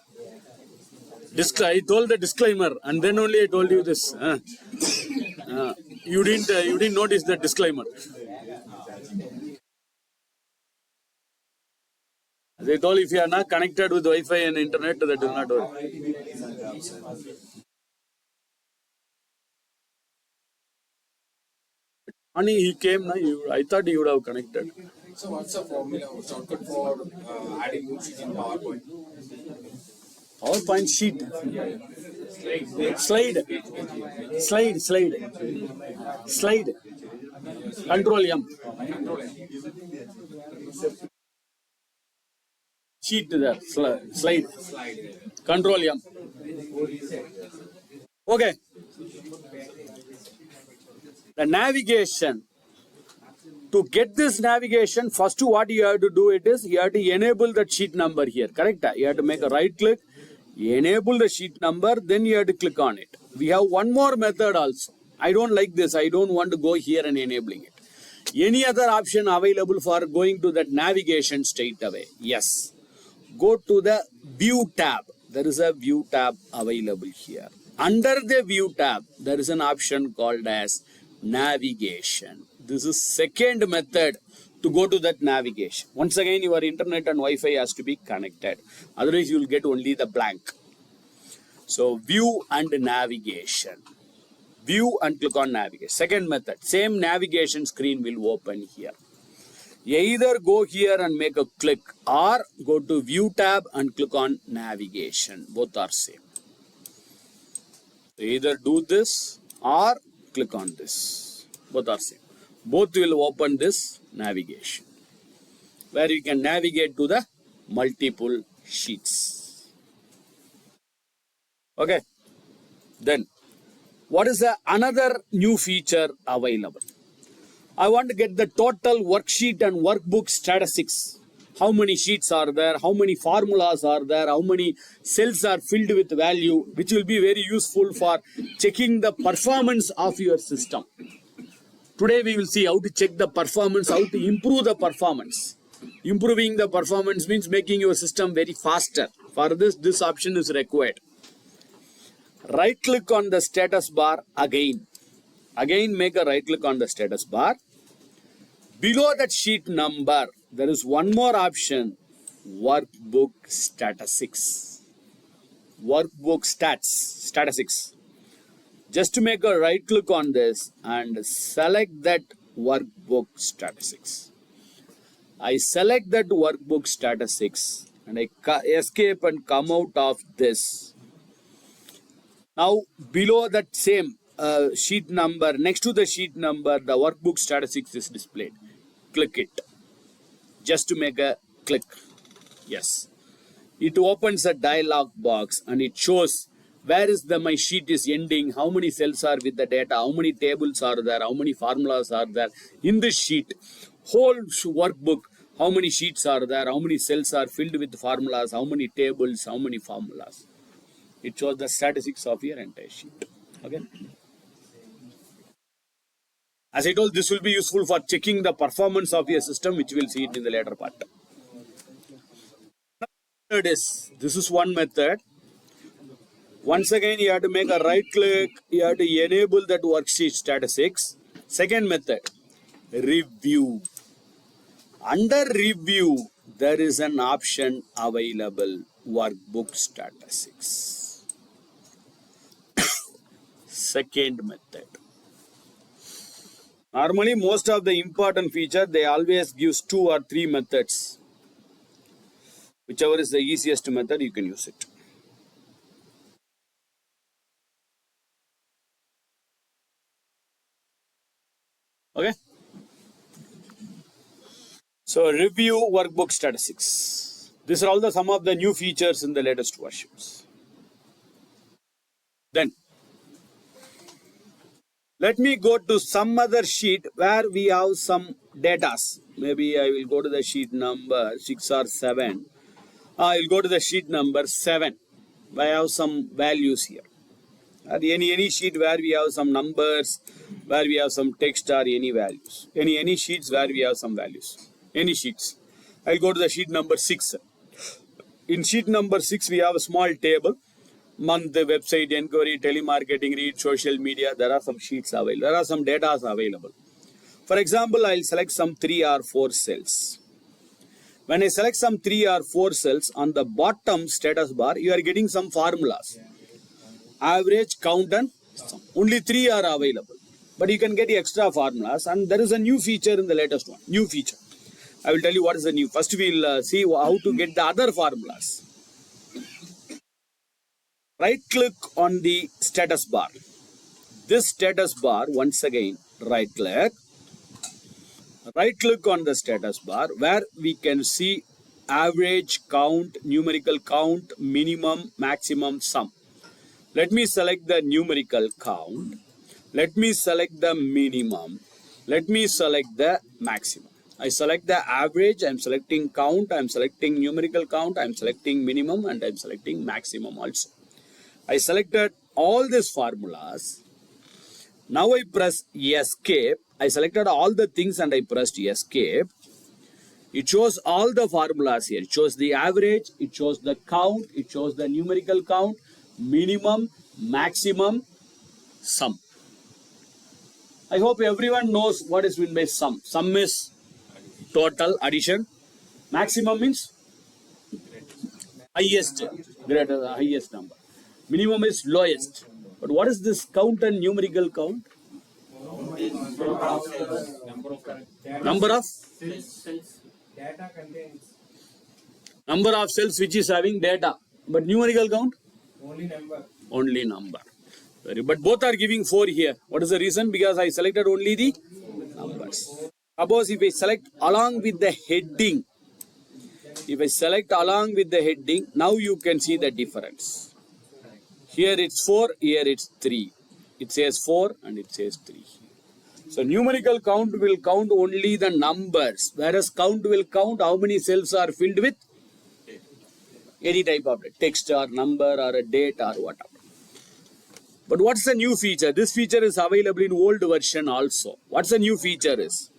I told the disclaimer, and then only I told you this. You didn't notice the disclaimer. As I told, if you are not connected with Wi-Fi and internet, that will not work. Honey, he came. I thought he would have connected. So what's the formula or shortcut for adding new sheet in PowerPoint? PowerPoint sheet. Slide. Control M. Sheet there. Slide. Control M. Okay. The navigation. To get this navigation, first what you have to do it is, you have to enable that sheet number here, correct? You have to make a right click, enable the sheet number, then you have to click on it. We have one more method also. I don't like this. I don't want to go here and enabling it. Any other option available for going to that navigation straight away? Yes. Go to the view tab. There is a view tab available here. Under the view tab, there is an option called as navigation. This is second method to go to that navigation. Once again, your internet and Wi-Fi has to be connected. Otherwise, you will get only the blank. So, view and navigation. View and click on navigation. Second method, same navigation screen will open here. Either go here and make a click or go to view tab and click on navigation. Both are same. Either do this or click on this. Both are same. Both will open this navigation where you can navigate to the multiple sheets. Okay. Then what is the another new feature available? I want to get the total worksheet and workbook statistics. How many sheets are there? How many formulas are there? How many cells are filled with value? Which will be very useful for checking the performance of your system. Today we will see how to check the performance, how to improve the performance. Improving the performance means making your system very faster. For this option is required. Right click on the status bar again. Again make a right click on the status bar. Below that sheet number, there is one more option, workbook statistics. Workbook statistics. Just to make a right click on this and select that workbook statistics. I select that workbook statistics and I escape and come out of this. Now below that same sheet number, next to the sheet number, the workbook statistics is displayed. Click it. Just to make a click. Yes. It opens a dialog box and it shows where is my sheet is ending, how many cells are with the data, how many tables are there, how many formulas are there in this sheet. Whole workbook, how many sheets are there, how many cells are filled with formulas, how many tables, how many formulas. It shows the statistics of your entire sheet. Okay. As I told, this will be useful for checking the performance of your system, which we'll see it in the later part. This is one method. Once again, you have to make a right click. You have to enable that worksheet statistics. Second method, review. Under review, there is an option available, workbook statistics. Second method. Normally, most of the important feature, they always gives 2 or 3 methods. Whichever is the easiest method, you can use it. Okay. So review workbook statistics. These are all some of the new features in the latest versions. Then let me go to some other sheet where we have some data. Maybe I will go to the sheet number 6 or 7. I will go to the sheet number 7. I have some values here. Any sheet where we have some numbers, where we have some text or any values. Any sheets where we have some values. Any sheets. I'll go to the sheet number 6. In sheet number 6, we have a small table. Month, website, inquiry, telemarketing, read, social media. There are some sheets available. There are some data available. For example, I'll select some 3 or 4 cells. When I select some 3 or 4 cells, on the bottom status bar, you are getting some formulas. Average, count and sum. Only 3 are available. But you can get extra formulas, and there is a new feature in the latest one. New feature. I will tell you what is the new. First, we'll see how to get the other formulas. Right click on the status bar. This status bar, once again, right click on the status bar where we can see average, count, numerical count, minimum, maximum, sum. Let me select the numerical count. Let me select the minimum. Let me select the maximum. I select the average, I am selecting count, I am selecting numerical count, I am selecting minimum, and I am selecting maximum also. I selected all these formulas. Now I press escape. I selected all the things and I pressed escape. It shows all the formulas here. It shows the average, it shows the count, it shows the numerical count, minimum, maximum, sum. I hope everyone knows what is meant by sum. Sum is total addition. Maximum means highest, greater than highest number. Minimum is lowest. But what is this count and numerical count? Number of Data contains number of cells which is having data. But numerical count? only number. Only number. But both are giving 4 here. What is the reason? Because I selected only the numbers. Suppose if I select along with the heading. If I select along with the heading, now you can see the difference. Here it's 4, here it's 3. It says 4 and it says 3. So numerical count will count only the numbers, whereas count will count how many cells are filled with any type of text or number or a date or whatever. But what's the new feature? This feature is available in old version also. What's the new feature is?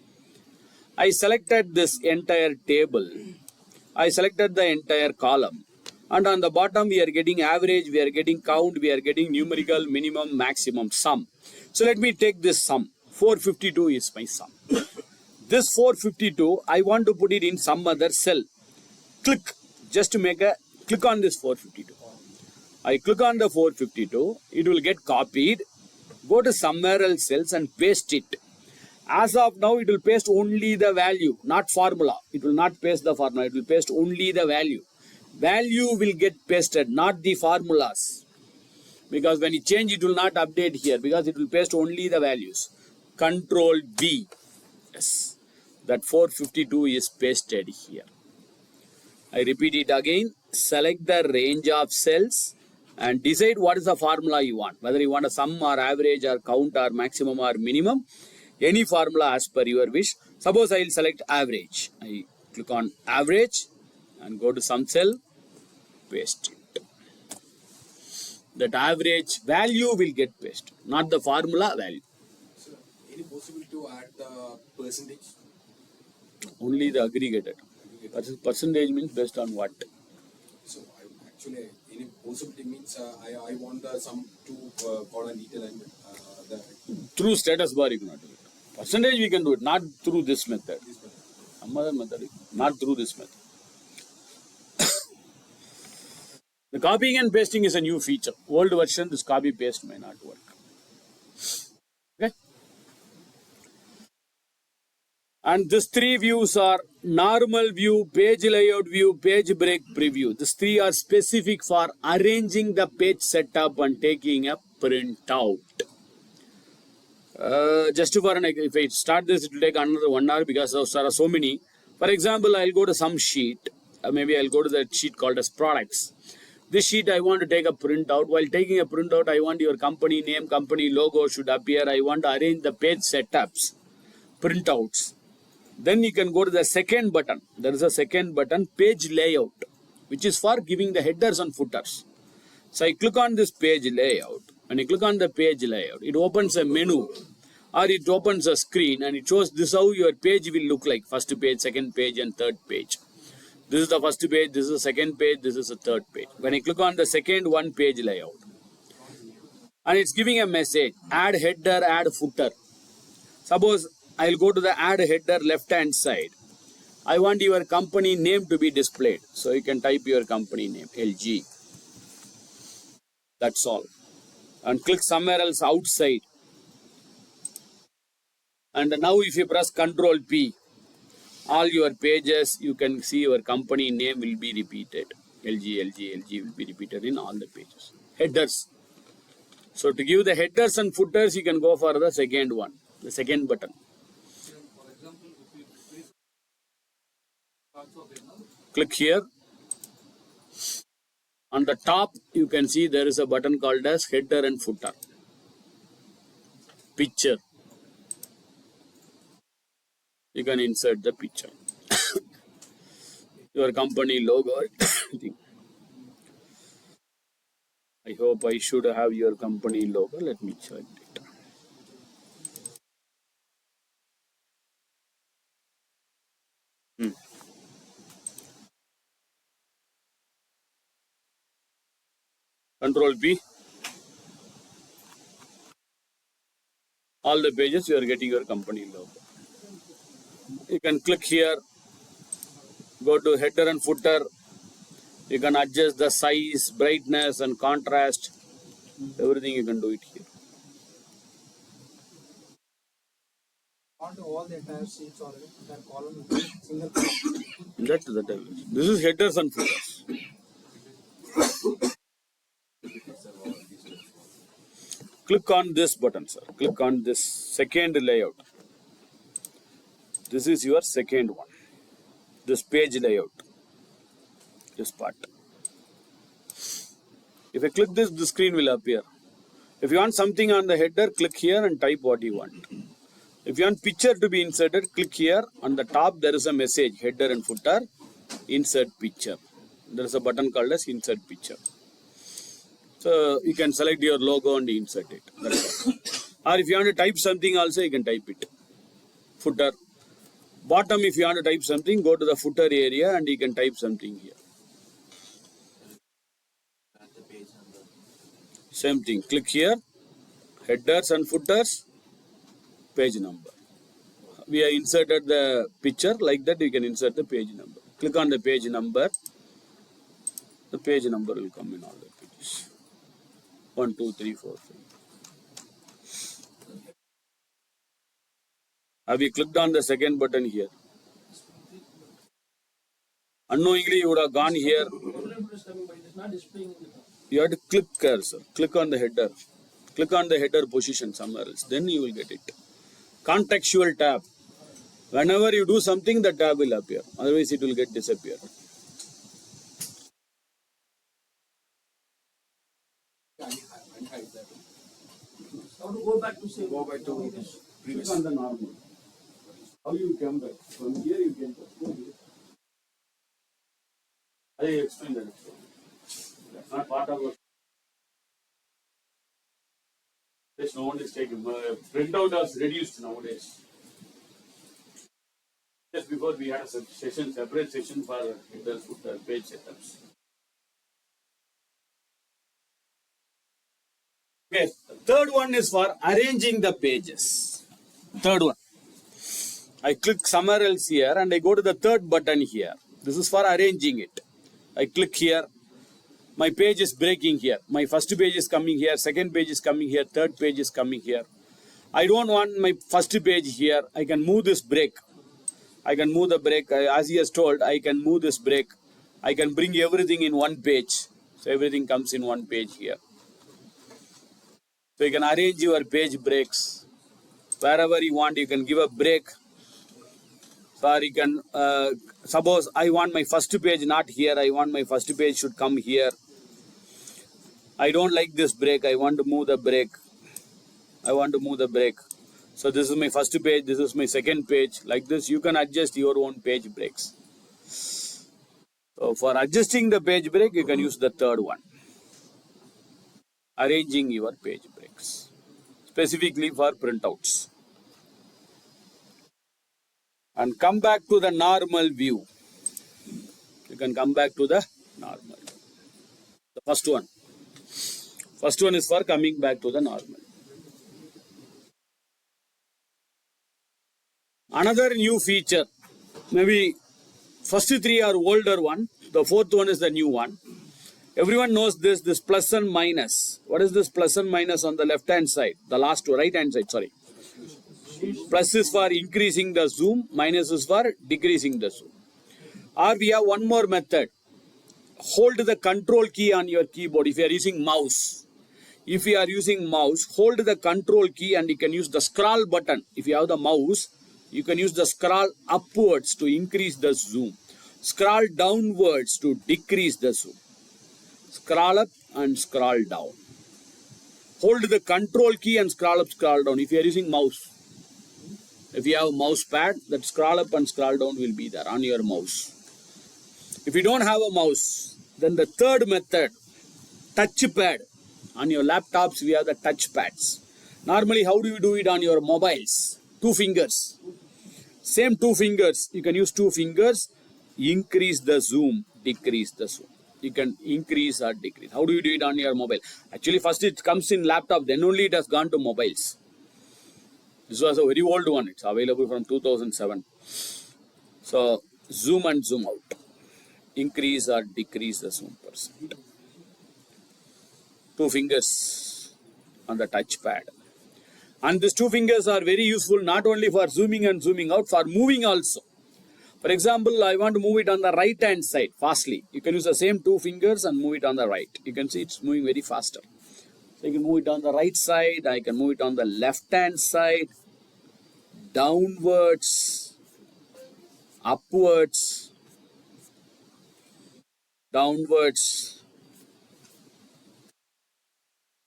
I selected this entire table. I selected the entire column. And on the bottom, we are getting average, we are getting count, we are getting numerical, minimum, maximum, sum. So let me take this sum. 452 is my sum. This 452, I want to put it in some other cell. Click, just to make a, click on this 452. I click on the 452, it will get copied. Go to somewhere else cells and paste it. As of now, it will paste only the value, not formula. It will not paste the formula, it will paste only the value. Value will get pasted, not the formulas. Because when you change, it will not update here because it will paste only the values. Control V. Yes. That 452 is pasted here. I repeat it again. Select the range of cells and decide what is the formula you want. Whether you want a sum or average or count or maximum or minimum. Any formula as per your wish. Suppose I will select average. I click on average and go to some cell. Paste it. That average value will get pasted, not the formula value. So, any possibility to add the percentage? Only the aggregated. Percentage means based on what? So, actually, any possibility means I want the sum to call a detail and the Through status bar you cannot do it. Percentage we can do it, not through this method. Some other method, not through this method. The copying and pasting is a new feature. Old version, this copy paste may not work. Okay. And these 3 views are normal view, page layout view, page break preview. These 3 are specific for arranging the page setup and taking a printout. Just for an, if I start this, it will take another 1 hour because there are so many. For example, I'll go to some sheet. Maybe I'll go to the sheet called as products. This sheet I want to take a printout. While taking a printout, I want your company name, company logo should appear. I want to arrange the page setups, printouts. Then you can go to the second button. There is a second button, page layout, which is for giving the headers and footers. So I click on this page layout. When you click on the page layout, it opens a menu or it opens a screen and it shows this how your page will look like. First page, second page and third page. This is the first page, this is the second page, this is the third page. When I click on the second one page layout, and it's giving a message, add header, add footer. Suppose I'll go to the add header left hand side. I want your company name to be displayed. So you can type your company name, LG. That's all. And click somewhere else outside. And now if you press Control P, all your pages, you can see your company name will be repeated. LG will be repeated in all the pages. Headers. So to give the headers and footers, you can go for the second one, the second button. For example, if we place also there, no? Click here. On the top, you can see there is a button called as header and footer. Picture. You can insert the picture. Your company logo. I hope I should have your company logo. Let me check it. Control P. All the pages you are getting your company logo. You can click here. Go to header and footer. You can adjust the size, brightness and contrast. Everything you can do it here. Not all the entire sheets or entire column is single column. That I will. This is headers and footers. Click on this button, sir. Click on this second layout. This is your second one. This page layout. This part. If I click this, the screen will appear. If you want something on the header, click here and type what you want. If you want picture to be inserted, click here. On the top, there is a message, header and footer, insert picture. There is a button called as insert picture. So you can select your logo and insert it. That's all. Or if you want to type something also, you can type it. Footer. Bottom, if you want to type something, go to the footer area and you can type something here. Same thing. Click here. Headers and footers. Page number. We have inserted the picture. Like that, you can insert the page number. Click on the page number. The page number will come in all the pages. 1, 2, 3, 4, 5. Have you clicked on the second button here? Unknowingly, you would have gone here. You have to click cursor. Click on the header. Click on the header position somewhere else. Then you will get it. Contextual tab. Whenever you do something, the tab will appear. Otherwise, it will get disappear. Unhide that. How to go back to say Go back to previous. Click on the normal. How you come back? From here you can go here. I explain that. That's not part of our. There's no one is taking. Printout has reduced nowadays. Just before we had a session, separate session for headers, footer, page setups. Okay, third one is for arranging the pages. Third one. I click somewhere else here and I go to the third button here. This is for arranging it. I click here. My page is breaking here. My first page is coming here. Second page is coming here. Third page is coming here. I don't want my first page here. I can move this break. I can move the break. As he has told, I can move this break. I can bring everything in one page. So everything comes in one page here. So you can arrange your page breaks. Wherever you want, you can give a break. Or you can, suppose I want my first page not here. I want my first page should come here. I don't like this break. I want to move the break. I want to move the break. So this is my first page. This is my second page. Like this, you can adjust your own page breaks. So for adjusting the page break, you can use the third one. Arranging your page breaks. Specifically for printouts. And come back to the normal view. You can come back to the normal. The first one. First one is for coming back to the normal. Another new feature, maybe first three are older one, the fourth one is the new one. Everyone knows this plus and minus. What is this plus and minus on the left hand side? The last right hand side, sorry. Plus is for increasing the zoom, minus is for decreasing the zoom. Or we have one more method. Hold the control key on your keyboard if you are using mouse. If you are using mouse, hold the control key and you can use the scroll button. If you have the mouse, you can use the scroll upwards to increase the zoom. Scroll downwards to decrease the zoom. Scroll up and scroll down. Hold the control key and scroll up, scroll down. If you are using mouse. If you have a mouse pad, that scroll up and scroll down will be there on your mouse. If you don't have a mouse, then the third method, touch pad. On your laptops, we have the touch pads. Normally, how do you do it on your mobiles? 2 fingers. Same 2 fingers. You can use 2 fingers. Increase the zoom, decrease the zoom. You can increase or decrease. How do you do it on your mobile? Actually, first it comes in laptop, then only it has gone to mobiles. This was a very old one. It's available from 2007. So, zoom and zoom out. Increase or decrease the zoom percent. 2 fingers on the touch pad. And these 2 fingers are very useful not only for zooming and zooming out, for moving also. For example, I want to move it on the right hand side fastly. You can use the same 2 fingers and move it on the right. You can see it's moving very faster. So you can move it on the right side. I can move it on the left hand side. Downwards. Upwards. Downwards.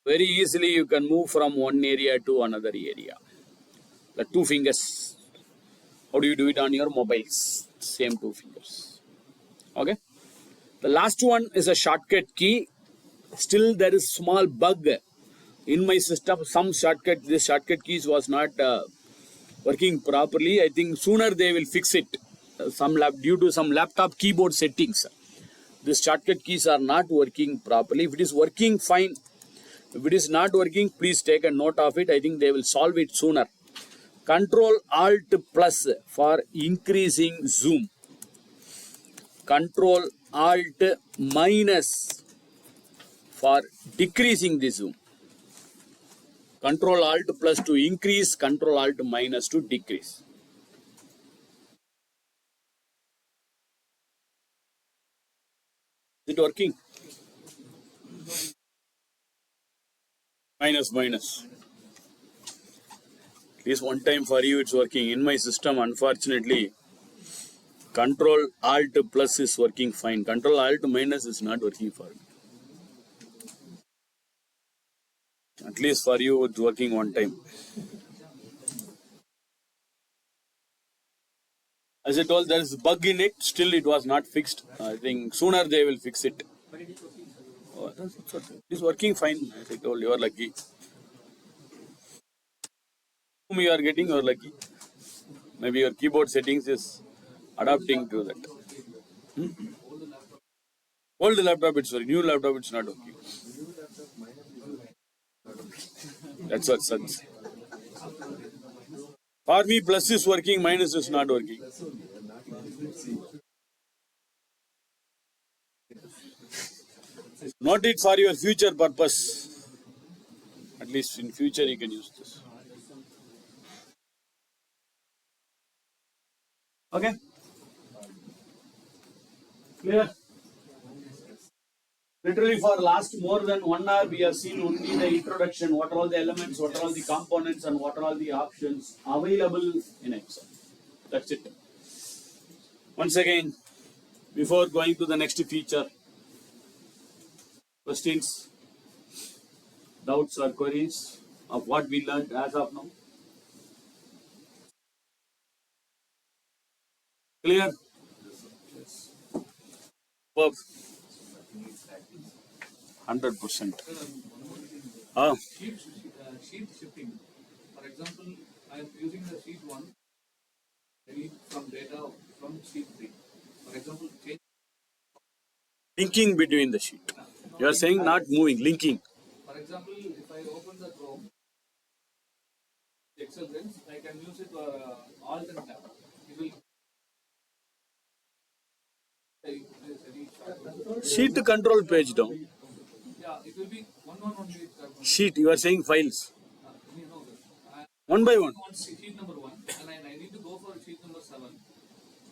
Very easily you can move from one area to another area. The 2 fingers. How do you do it on your mobiles? Same 2 fingers. Okay. The last one is a shortcut key. Still there is small bug in my system. This shortcut keys was not working properly. I think sooner they will fix it. Due to some laptop keyboard settings. These shortcut keys are not working properly. If it is working fine, if it is not working, please take a note of it. I think they will solve it sooner. Control Alt plus for increasing zoom. Control Alt minus for decreasing the zoom. Control Alt plus to increase, Control Alt minus to decrease. Is it working? Minus. At least one time for you it's working. In my system, unfortunately, Control Alt plus is working fine. Control Alt minus is not working for me. At least for you it's working one time. As I told, there is a bug in it. Still it was not fixed. I think sooner they will fix it. Oh, it's working fine. As I told, you are lucky. Whom you are getting, you are lucky. Maybe your keyboard settings is adapting to that. Old laptop it's working. New laptop it's not working. That's what sucks. For me, plus is working, minus is not working. Note it for your future purpose. At least in future you can use this. Okay? Clear? Literally for last more than 1 hour we have seen only the introduction, what are all the elements, what are all the components and what are all the options available in Excel. That's it. Once again, before going to the next feature, questions, doubts or queries of what we learned as of now? Clear? Verb. 100%. Sheet shifting. For example, I am using the sheet 1. I need some data from sheet 3. For example, change Linking between the sheet. You are saying not moving, linking. For example, if I open the Chrome, Excel lens, I can use it for Alt and Tab. It will. Sheet control page down. Yeah, it will be one page. Sheet, you are saying files. You know this. One by one. On sheet number 1, and I need to go for sheet number 7,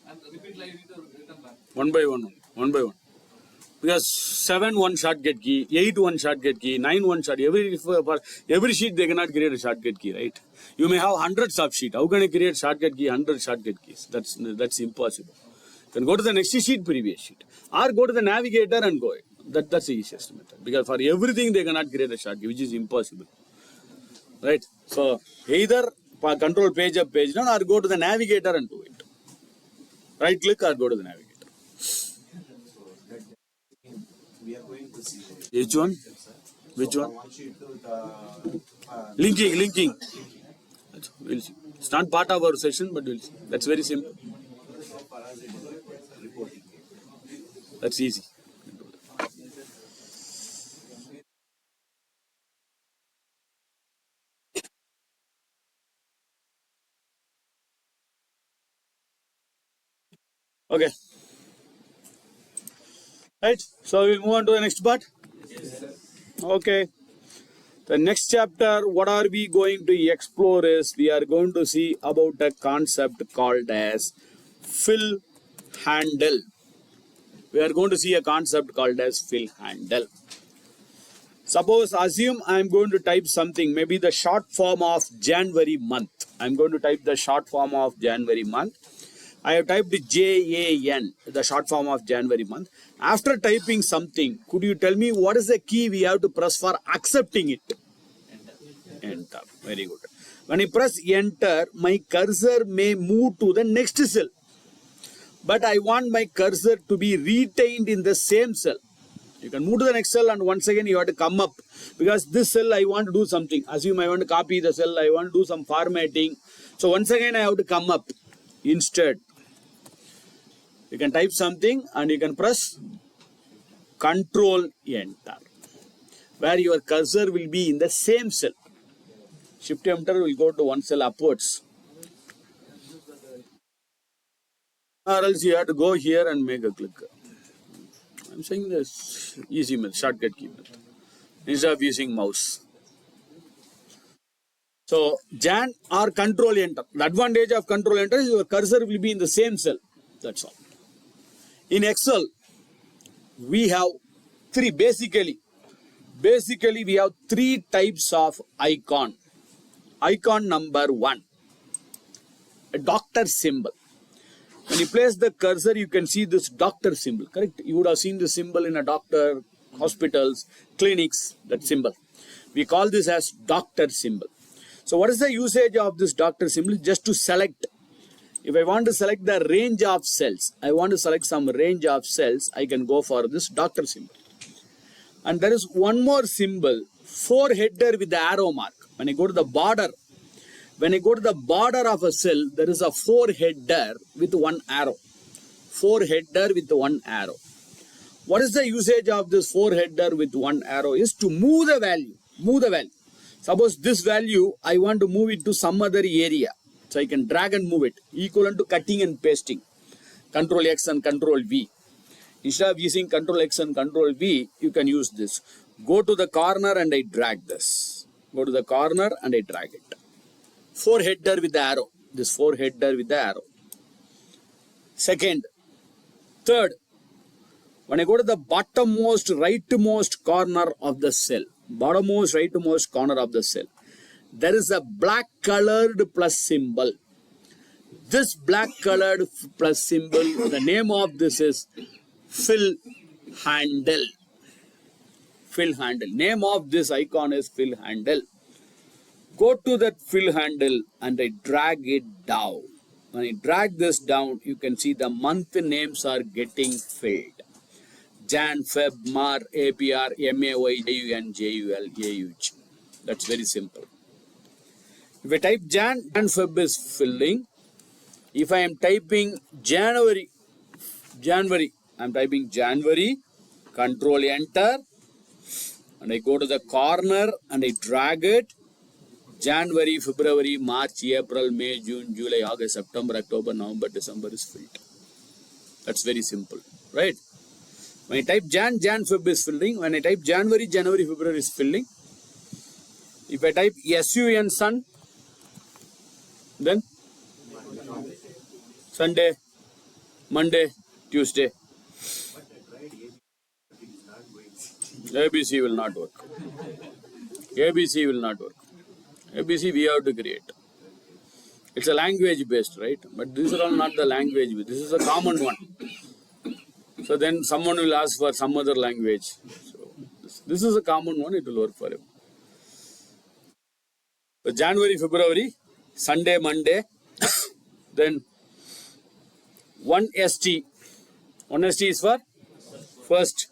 and repeat like it or return back. One by one. One by one. Because 7 one shortcut key, 8 one shortcut key, 9 one short. Every sheet they cannot create a shortcut key, right? You may have hundreds of sheet. How can I create shortcut key, 100 shortcut keys? That's impossible. Then go to the next sheet, previous sheet. Or go to the navigator and go. That's the easiest method. Because for everything they cannot create a shortcut, which is impossible. Right? So either control page up, page down, or go to the navigator and do it. Right click or go to the navigator. We are going to see Which one? Which so one? from one sheet to the Linking. We'll see. It's not part of our session, but we'll see. That's very simple. so far as it is reporting. That's easy. Okay. Right. So we'll move on to the next part. Okay. The next chapter, what are we going to explore is we are going to see about a concept called as fill handle. We are going to see a concept called as fill handle. Suppose, assume I am going to type something, maybe the short form of January month. I am going to type the short form of January month. I have typed JAN, the short form of January month. After typing something, could you tell me what is the key we have to press for accepting it? Enter. Very good. When I press enter, my cursor may move to the next cell. But I want my cursor to be retained in the same cell. You can move to the next cell and once again you have to come up. Because this cell I want to do something. Assume I want to copy the cell, I want to do some formatting. So once again I have to come up. Instead, you can type something and you can press Control Enter, where your cursor will be in the same cell. Shift Enter will go to one cell upwards. Or else you have to go here and make a click. I'm saying this easy method, shortcut key method, instead of using mouse. So Jan or Control Enter. The advantage of Control Enter is your cursor will be in the same cell. That's all. In Excel, we have three, basically we have three types of icon. Icon number 1, a doctor symbol. When you place the cursor, you can see this doctor symbol, correct? You would have seen the symbol in a doctor, hospitals, clinics, that symbol. We call this as doctor symbol. So what is the usage of this doctor symbol? Just to select. If I want to select the range of cells, I want to select some range of cells, I can go for this doctor symbol. And there is one more symbol, 4 header with the arrow mark. When I go to the border, of a cell, there is a 4 header with one arrow. 4 header with one arrow. What is the usage of this 4 header with one arrow? Is to move the value. Suppose this value, I want to move it to some other area. So I can drag and move it, equivalent to cutting and pasting. Control X and Control V. Instead of using Control X and Control V, you can use this. Go to the corner and I drag this. Go to the corner and I drag it. 4 header with the arrow. This 4 header with the arrow. Second. Third. When I go to the bottommost rightmost corner of the cell. Bottommost rightmost corner of the cell. There is a black colored plus symbol. This black colored plus symbol, the name of this is fill handle. Fill handle. Name of this icon is fill handle. Go to that fill handle and I drag it down. When I drag this down, you can see the month names are getting filled. Jan, Feb, Mar, APR, MAY, JUN, JUL, AUG. That's very simple. If I type Jan and Feb is filling. If I am typing January, I am typing January. Control enter. And I go to the corner and I drag it. January, February, March, April, May, June, July, August, September, October, November, December is filled. That's very simple, right? When I type Jan, Feb is filling. When I type January, February is filling. If I type SUN, sun, then Sunday, Monday, Tuesday. ABC will not work. ABC will not work. ABC we have to create. It's a language based, right? But these are all not the language. This is a common one. So then someone will ask for some other language. So this is a common one. It will work for him. So January, February, Sunday, Monday, then 1ST. 1ST is for first.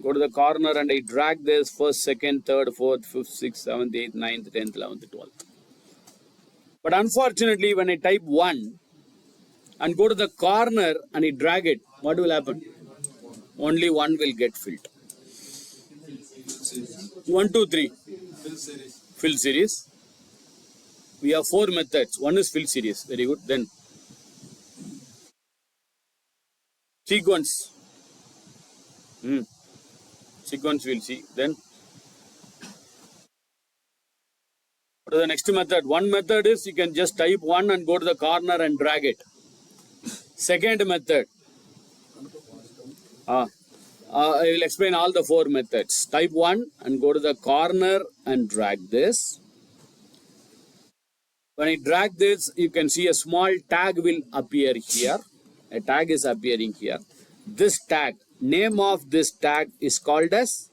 Go to the corner and I drag this first, second, third, fourth, fifth, sixth, seventh, eighth, ninth, 10th, 11th, 12th. But unfortunately, when I type 1 and go to the corner and I drag it, what will happen? Only 1 will get filled. 1, 2, 3. Fill series. We have 4 methods. One is fill series. Very good. Then sequence. Sequence we'll see. Then what is the next method? One method is you can just type 1 and go to the corner and drag it. Second method. I will explain all the 4 methods. Type 1 and go to the corner and drag this. When I drag this, you can see a small tag will appear here. A tag is appearing here. This tag, name of this tag is called as,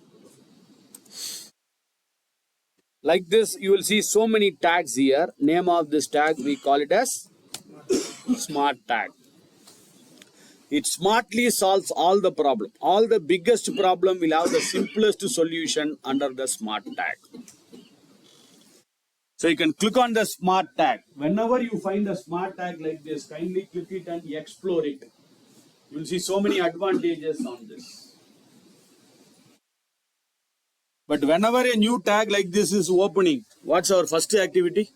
like this, you will see so many tags here. Name of this tag, we call it as smart tag. It smartly solves all the problem. All the biggest problem will have the simplest solution under the smart tag. So you can click on the smart tag. Whenever you find a smart tag like this, kindly click it and explore it. You will see so many advantages on this. But whenever a new tag like this is opening, what's our first activity?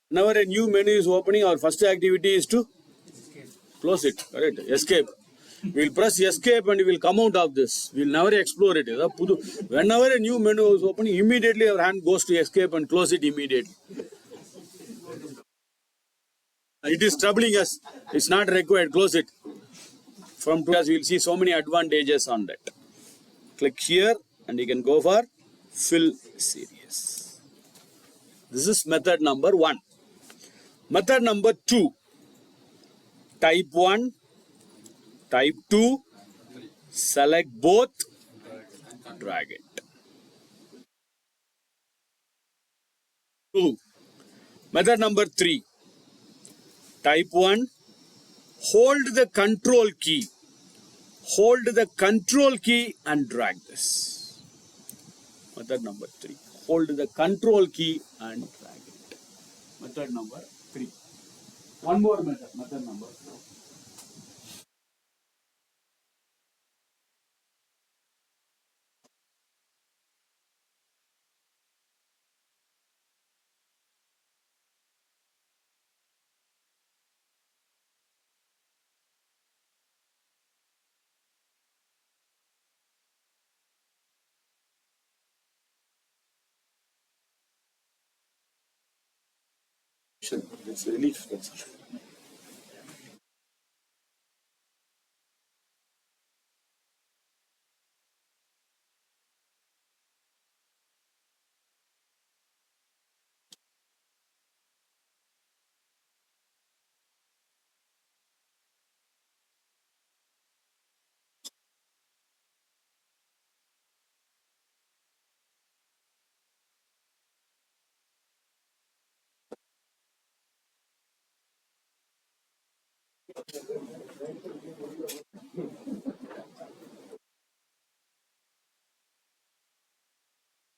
Whenever a new menu is opening, our first activity is to close it, correct? Escape. We'll press escape and we will come out of this. We'll never explore it. Whenever a new menu is opening, immediately our hand goes to escape and close it immediately. It is troubling us. It's not required. Close it. From us, we'll see so many advantages on that. Click here and you can go for fill series. This is method number 1. Method number 2. Type 1, type 2, select both, drag it. 2. Method number 3. Type 1, hold the control key. Hold the control key and drag this. Method number 3. Hold the control key and drag it. Method number 3. One more method. Method number 4. It's relief. That's all.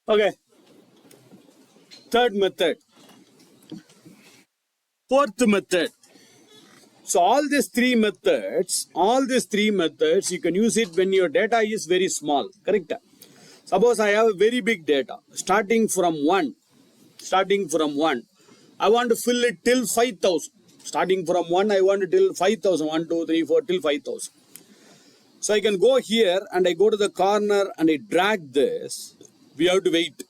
Okay. Third method. Fourth method. So all these three methods, you can use it when your data is very small, correct? Suppose I have a very big data, starting from 1, I want to fill it till 5,000. Starting from 1, I want to till 5,000, 1, 2, 3, 4, till 5,000. So I can go here and I go to the corner and I drag this. We have to wait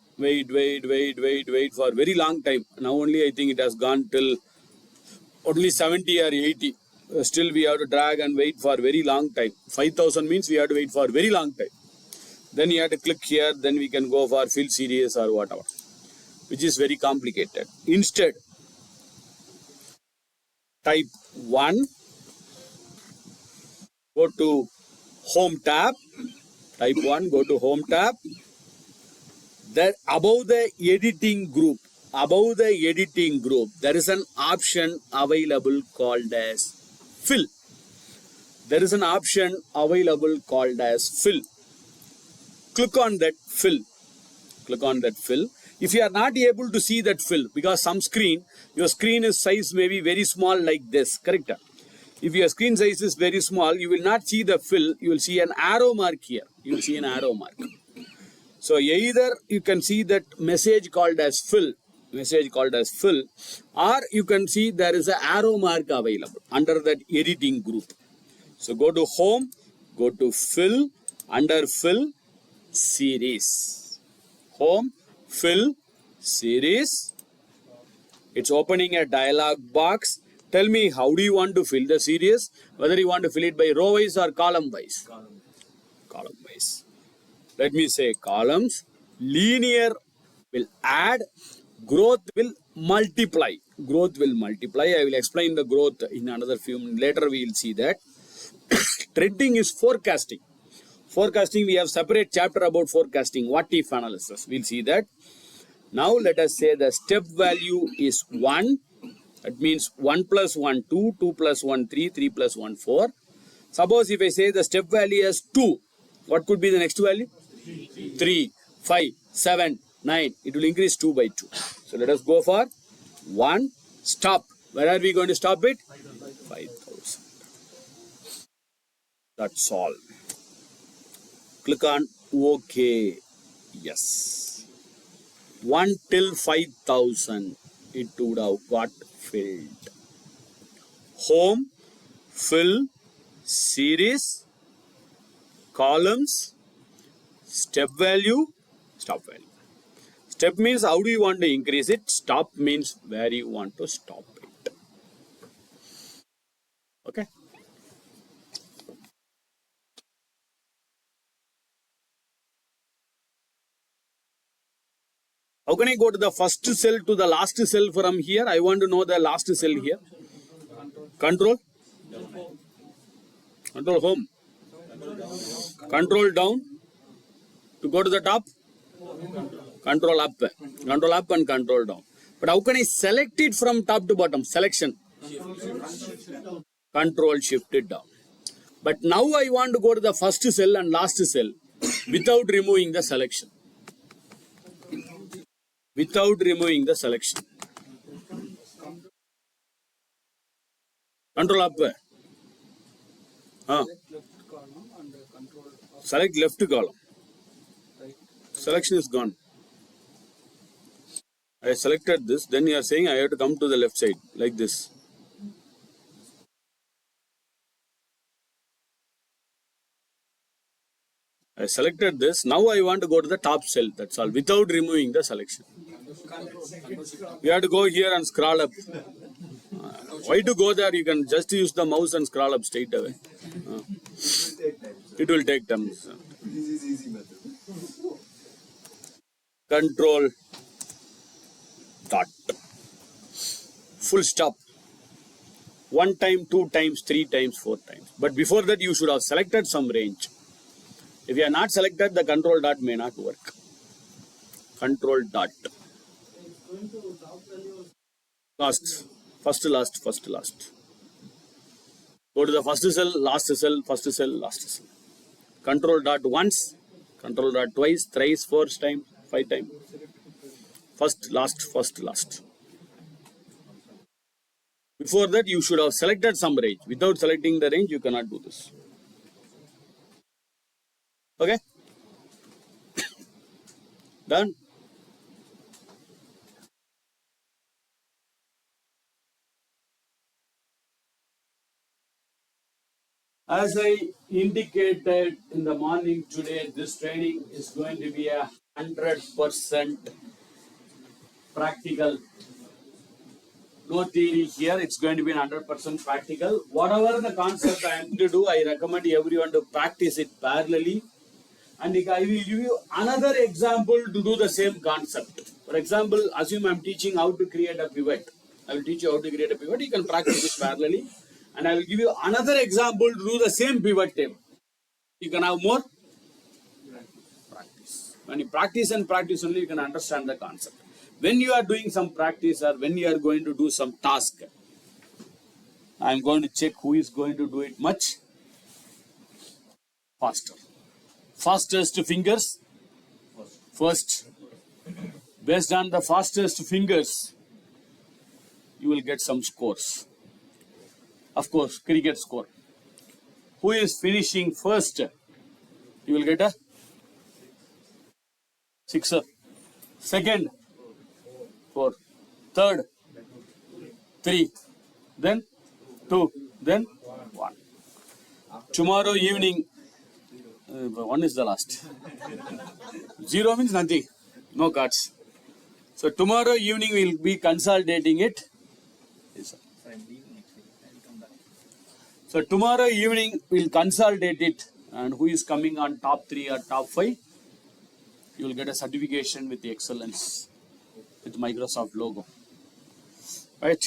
for a very long time. Now only I think it has gone till only 70 or 80. Still we have to drag and wait for a very long time. 5,000 means we have to wait for a very long time. Then you have to click here, then we can go for fill series or whatever, which is very complicated. Instead, type 1, go to home tab, type 1, go to home tab. There above the editing group, there is an option available called as fill. Click on that fill. If you are not able to see that fill, because your screen is size may be very small like this, correct? If your screen size is very small, you will not see the fill, you will see an arrow mark here. So either you can see that message called as fill, or you can see there is an arrow mark available under that editing group. So go to home, go to fill, under fill, series. Home, fill, series. It's opening a dialog box. Tell me, how do you want to fill the series? Whether you want to fill it by row wise or column wise? Column wise. Let me say columns. Linear will add. Growth will multiply. I will explain the growth in another few minutes. Later we will see that. Trending is forecasting. We have separate chapter about forecasting. What if analysis? We'll see that. Now let us say the step value is 1. That means 1 plus 1, 2, 2 plus 1, 3, 3 plus 1, 4. Suppose if I say the step value is 2, what could be the next value? 3, 5, 7, 9. It will increase 2 by 2. So let us go for 1. Stop. Where are we going to stop it? 5,000. That's all. Click on OK. Yes. 1 till 5,000. It would have got filled. Home, fill, series, columns, step value, stop value. Step means how do you want to increase it? Stop means where you want to stop it. Okay. How can I go to the first cell to the last cell from here? I want to know the last cell here. Control. Control home. Control down. To go to the top. Control up. Control up and control down. But how can I select it from top to bottom? Selection. Control shift it down. But now I want to go to the first cell and last cell without removing the selection. Control up. Select left column. Selection is gone. I selected this, then you are saying I have to come to the left side, like this. I selected this, now I want to go to the top cell, that's all, without removing the selection. You have to go here and scroll up. Why to go there? You can just use the mouse and scroll up straight away. It will take time. This is easy method. Control dot. Full stop. 1 time, 2 times, 3 times, 4 times. But before that, you should have selected some range. If you are not selected, the control dot may not work. Control dot. Last. First, last, first, last. Go to the first cell, last cell, first cell, last cell. Control dot once, control dot twice, thrice, 4 times, 5 times. First, last, first, last. Before that, you should have selected some range. Without selecting the range, you cannot do this. Okay? Done? As I indicated in the morning today, this training is going to be 100% practical. No theory here, it's going to be 100% practical. Whatever the concept I am to do, I recommend everyone to practice it parallelly. And I will give you another example to do the same concept. For example, assume I am teaching how to create a pivot. I will teach you how to create a pivot. You can practice it parallelly. And I will give you another example to do the same pivot table. You can have more practice. When you practice and practice only, you can understand the concept. When you are doing some practice or when you are going to do some task, I am going to check who is going to do it much faster. Fastest fingers first. Based on the fastest fingers, you will get some scores. Of course, cricket score. Who is finishing first, you will get a sixer. Second, 4. Third, 3. Then 2. Then 1. Tomorrow evening, 1 is the last. 0 means nothing. No cards. So tomorrow evening we will be consolidating it. Yes, sir. So tomorrow evening we will consolidate it, and who is coming on top 3 or top 5, you will get a certification with the excellence with Microsoft logo. Right?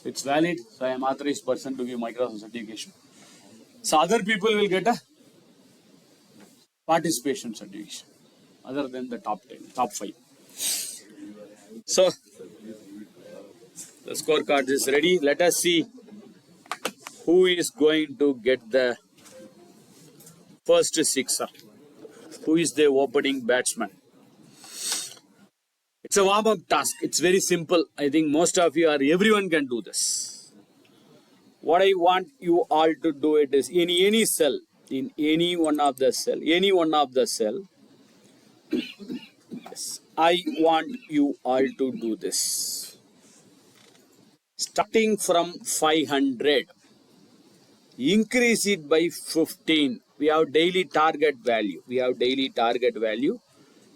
It's valid. So I am authorized person to give Microsoft certification. So other people will get a participation certification other than the top 10, top 5. So the scorecard is ready. Let us see who is going to get the first sixer. Who is the opening batsman? It's a warm-up task. It's very simple. I think most of you or everyone can do this. What I want you all to do it is in any cell, in any one of the cell, yes, I want you all to do this. Starting from 500, increase it by 15. We have daily target value.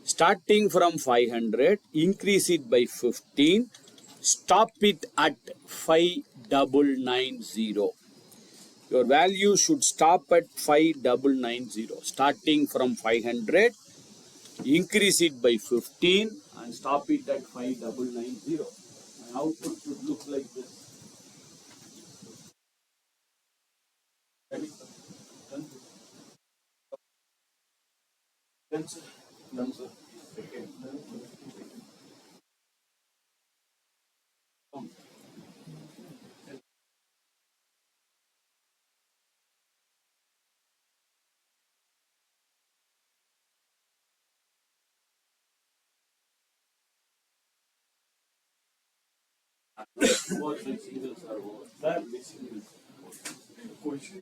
Starting from 500, increase it by 15. Stop it at 5990. Your value should stop at 5990. Starting from 500, increase it by 15 and stop it at 5990. My output should look like this. Ready? Done, sir. Done, sir. What singles are over? That singles. Question.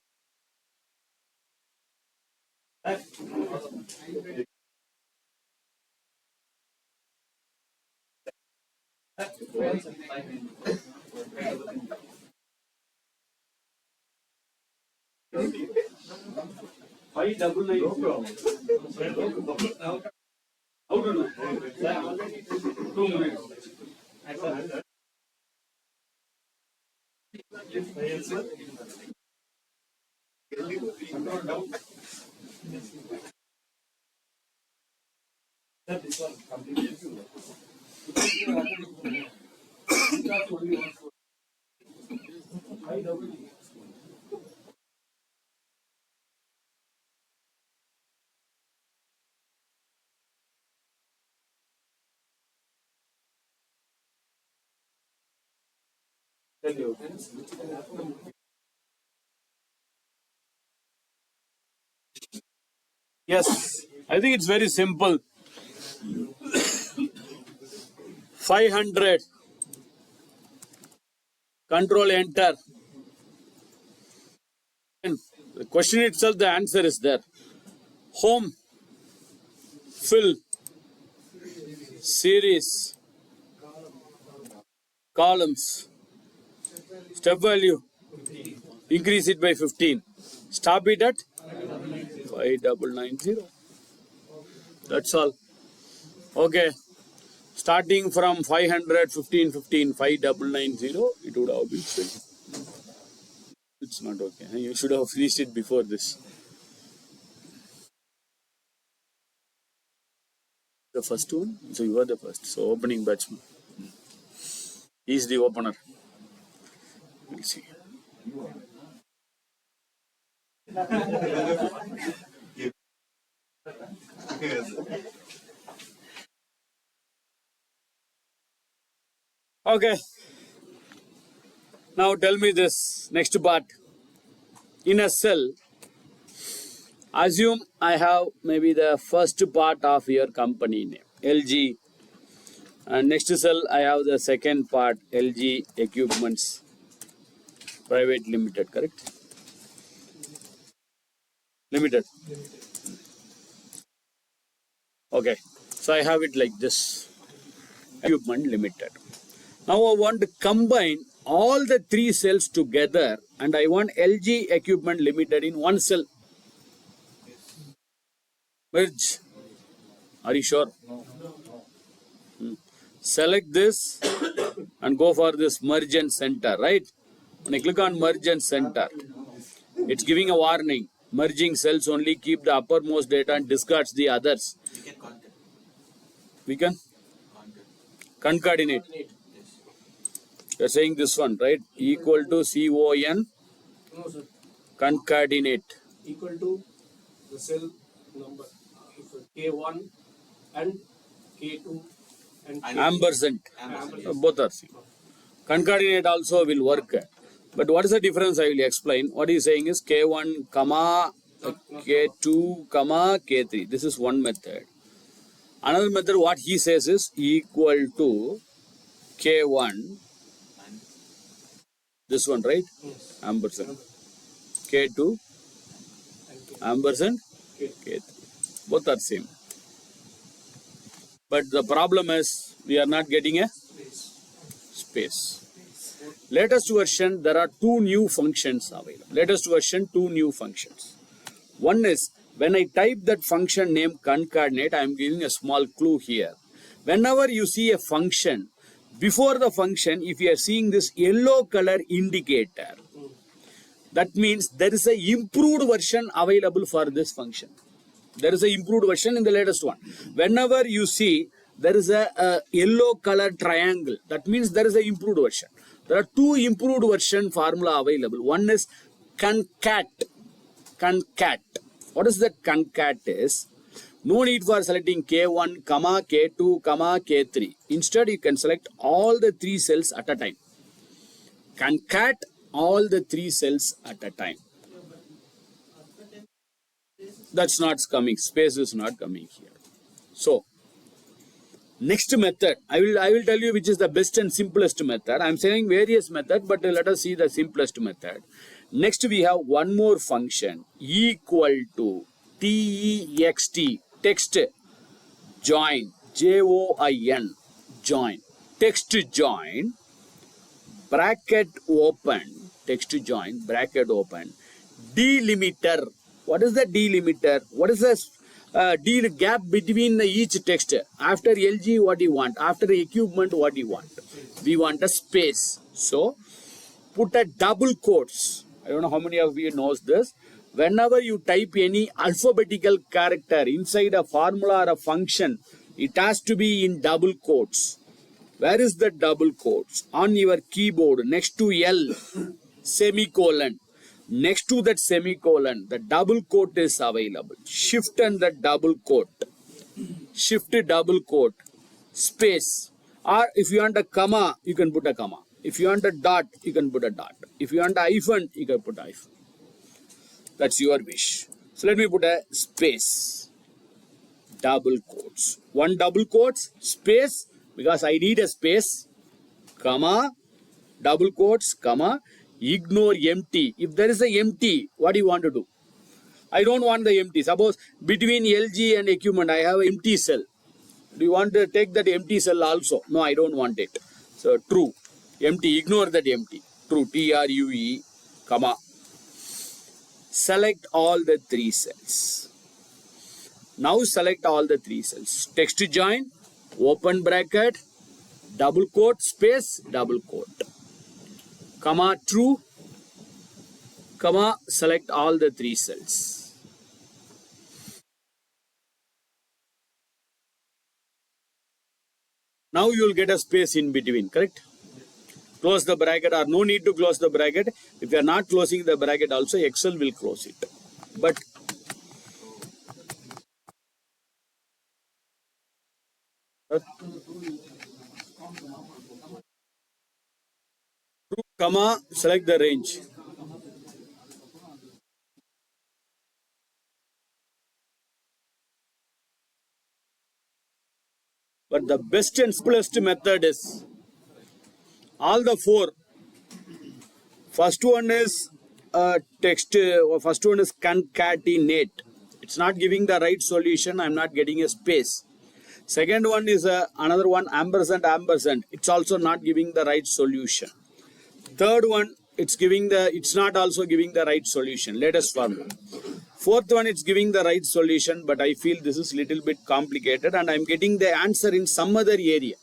Five double nine. No problem. How to know? 2 minutes. This one completely. Yes, I think it's very simple. 500 Control enter. And the question itself, the answer is there. Home, fill, series, columns, step value, increase it by 15. Stop it at 5990. That's all. Okay. Starting from 500, 15, 15, 5990, it would have been filled. It's not okay. You should have finished it before this. The first one? So you are the first. So opening batsman. He is the opener. We'll see. Okay. Now tell me this next part. In a cell, assume I have maybe the first part of your company name, LG. And next cell, I have the second part, LG Equipments Private Limited, correct? Limited. Okay. So I have it like this. Equipment Limited. Now I want to combine all the three cells together and I want LG Equipment Limited in one cell. Merge. Are you sure? Select this and go for this merge and center, right? When I click on merge and center, it's giving a warning. Merging cells only keep the uppermost data and discards the others. We can concatenate. You're saying this one, right? Equal to CON No, sir. concatenate. Equal to the cell number. If K1 and K2 and Ampersand. ampersand. Both are same. Concatenate also will work. But what is the difference? I will explain. What he is saying is K1, comma, K2, comma, K3. This is one method. Another method, what he says is equal to K1, this one, right? Yes. Ampersand. K2, ampersand, K3. Both are same. But the problem is we are not getting a space. Latest version, there are two new functions available. Latest version, two new functions. One is when I type that function name concatenate, I am giving a small clue here. Whenever you see a function, before the function, if you are seeing this yellow color indicator, that means there is a improved version available for this function. There is a improved version in the latest one. Whenever you see there is a yellow color triangle, that means there is a improved version. There are two improved version formula available. One is concat. Concat. What is that concat is? No need for selecting K1, comma, K2, comma, K3. Instead, you can select all the three cells at a time. Concat all the three cells at a time. That's not coming. Space is not coming here. So, next method, I will tell you which is the best and simplest method. I am saying various methods, but let us see the simplest method. Next, we have one more function equal to text, text join, join, join, text join, bracket open, text join, bracket open, delimiter. What is the delimiter? What is the gap between each text? After LG, what do you want? After equipment, what do you want? We want a space. So, put a double quotes. I don't know how many of you knows this. Whenever you type any alphabetical character inside a formula or a function, it has to be in double quotes. Where is the double quotes? On your keyboard, next to L, semicolon. Next to that semicolon, the double quote is available. Shift and the double quote. Shift double quote. Space. Or if you want a comma, you can put a comma. If you want a dot, you can put a dot. If you want a hyphen, you can put a hyphen. That's your wish. So let me put a space. Double quotes. One double quotes, space, because I need a space, comma, double quotes, comma, ignore empty. If there is a empty, what do you want to do? I don't want the empty. Suppose between LG and equipment, I have an empty cell. Do you want to take that empty cell also? No, I don't want it. So true. Empty, ignore that empty. True, TRUE, comma. Select all the three cells. Now select all the three cells. Text join, open bracket, double quote, space, double quote. Comma, true, comma, select all the three cells. Now you will get a space in between, correct? Close the bracket or no need to close the bracket. If you are not closing the bracket also, Excel will close it. But true, comma, select the range. But the best and simplest method is all the four. First one is text, first one is concatenate. It's not giving the right solution. I'm not getting a space. Second one is another one, ampersand, ampersand. It's also not giving the right solution. Third one, it's not also giving the right solution. Latest formula. Fourth one, it's giving the right solution, but I feel this is little bit complicated and I'm getting the answer in some other area.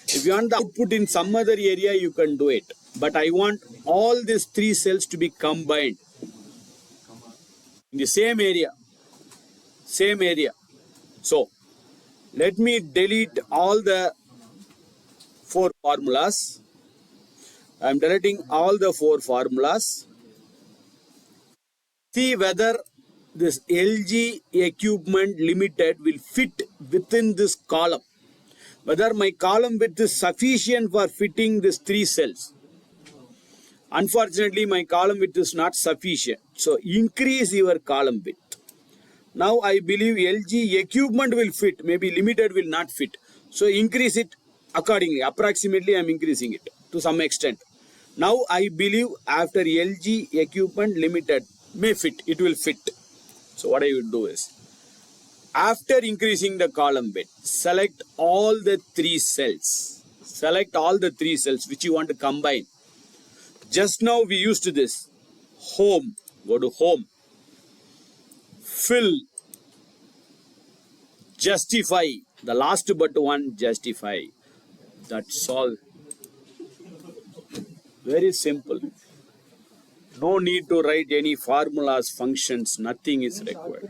If you want the output in some other area, you can do it. But I want all these three cells to be combined in the same area. Same area. So, let me delete all the four formulas. I am deleting all the four formulas. See whether this LG equipment limited will fit within this column. Whether my column width is sufficient for fitting these three cells. Unfortunately, my column width is not sufficient. So, increase your column width. Now, I believe LG equipment will fit. Maybe limited will not fit. So, increase it accordingly. Approximately, I am increasing it to some extent. Now, I believe after LG equipment limited may fit. It will fit. So, what I will do is, after increasing the column width, select all the three cells. Select all the three cells which you want to combine. Just now we used this. Home. Go to home. Fill. Justify. The last but one, justify. That's all. Very simple. No need to write any formulas, functions. Nothing is required.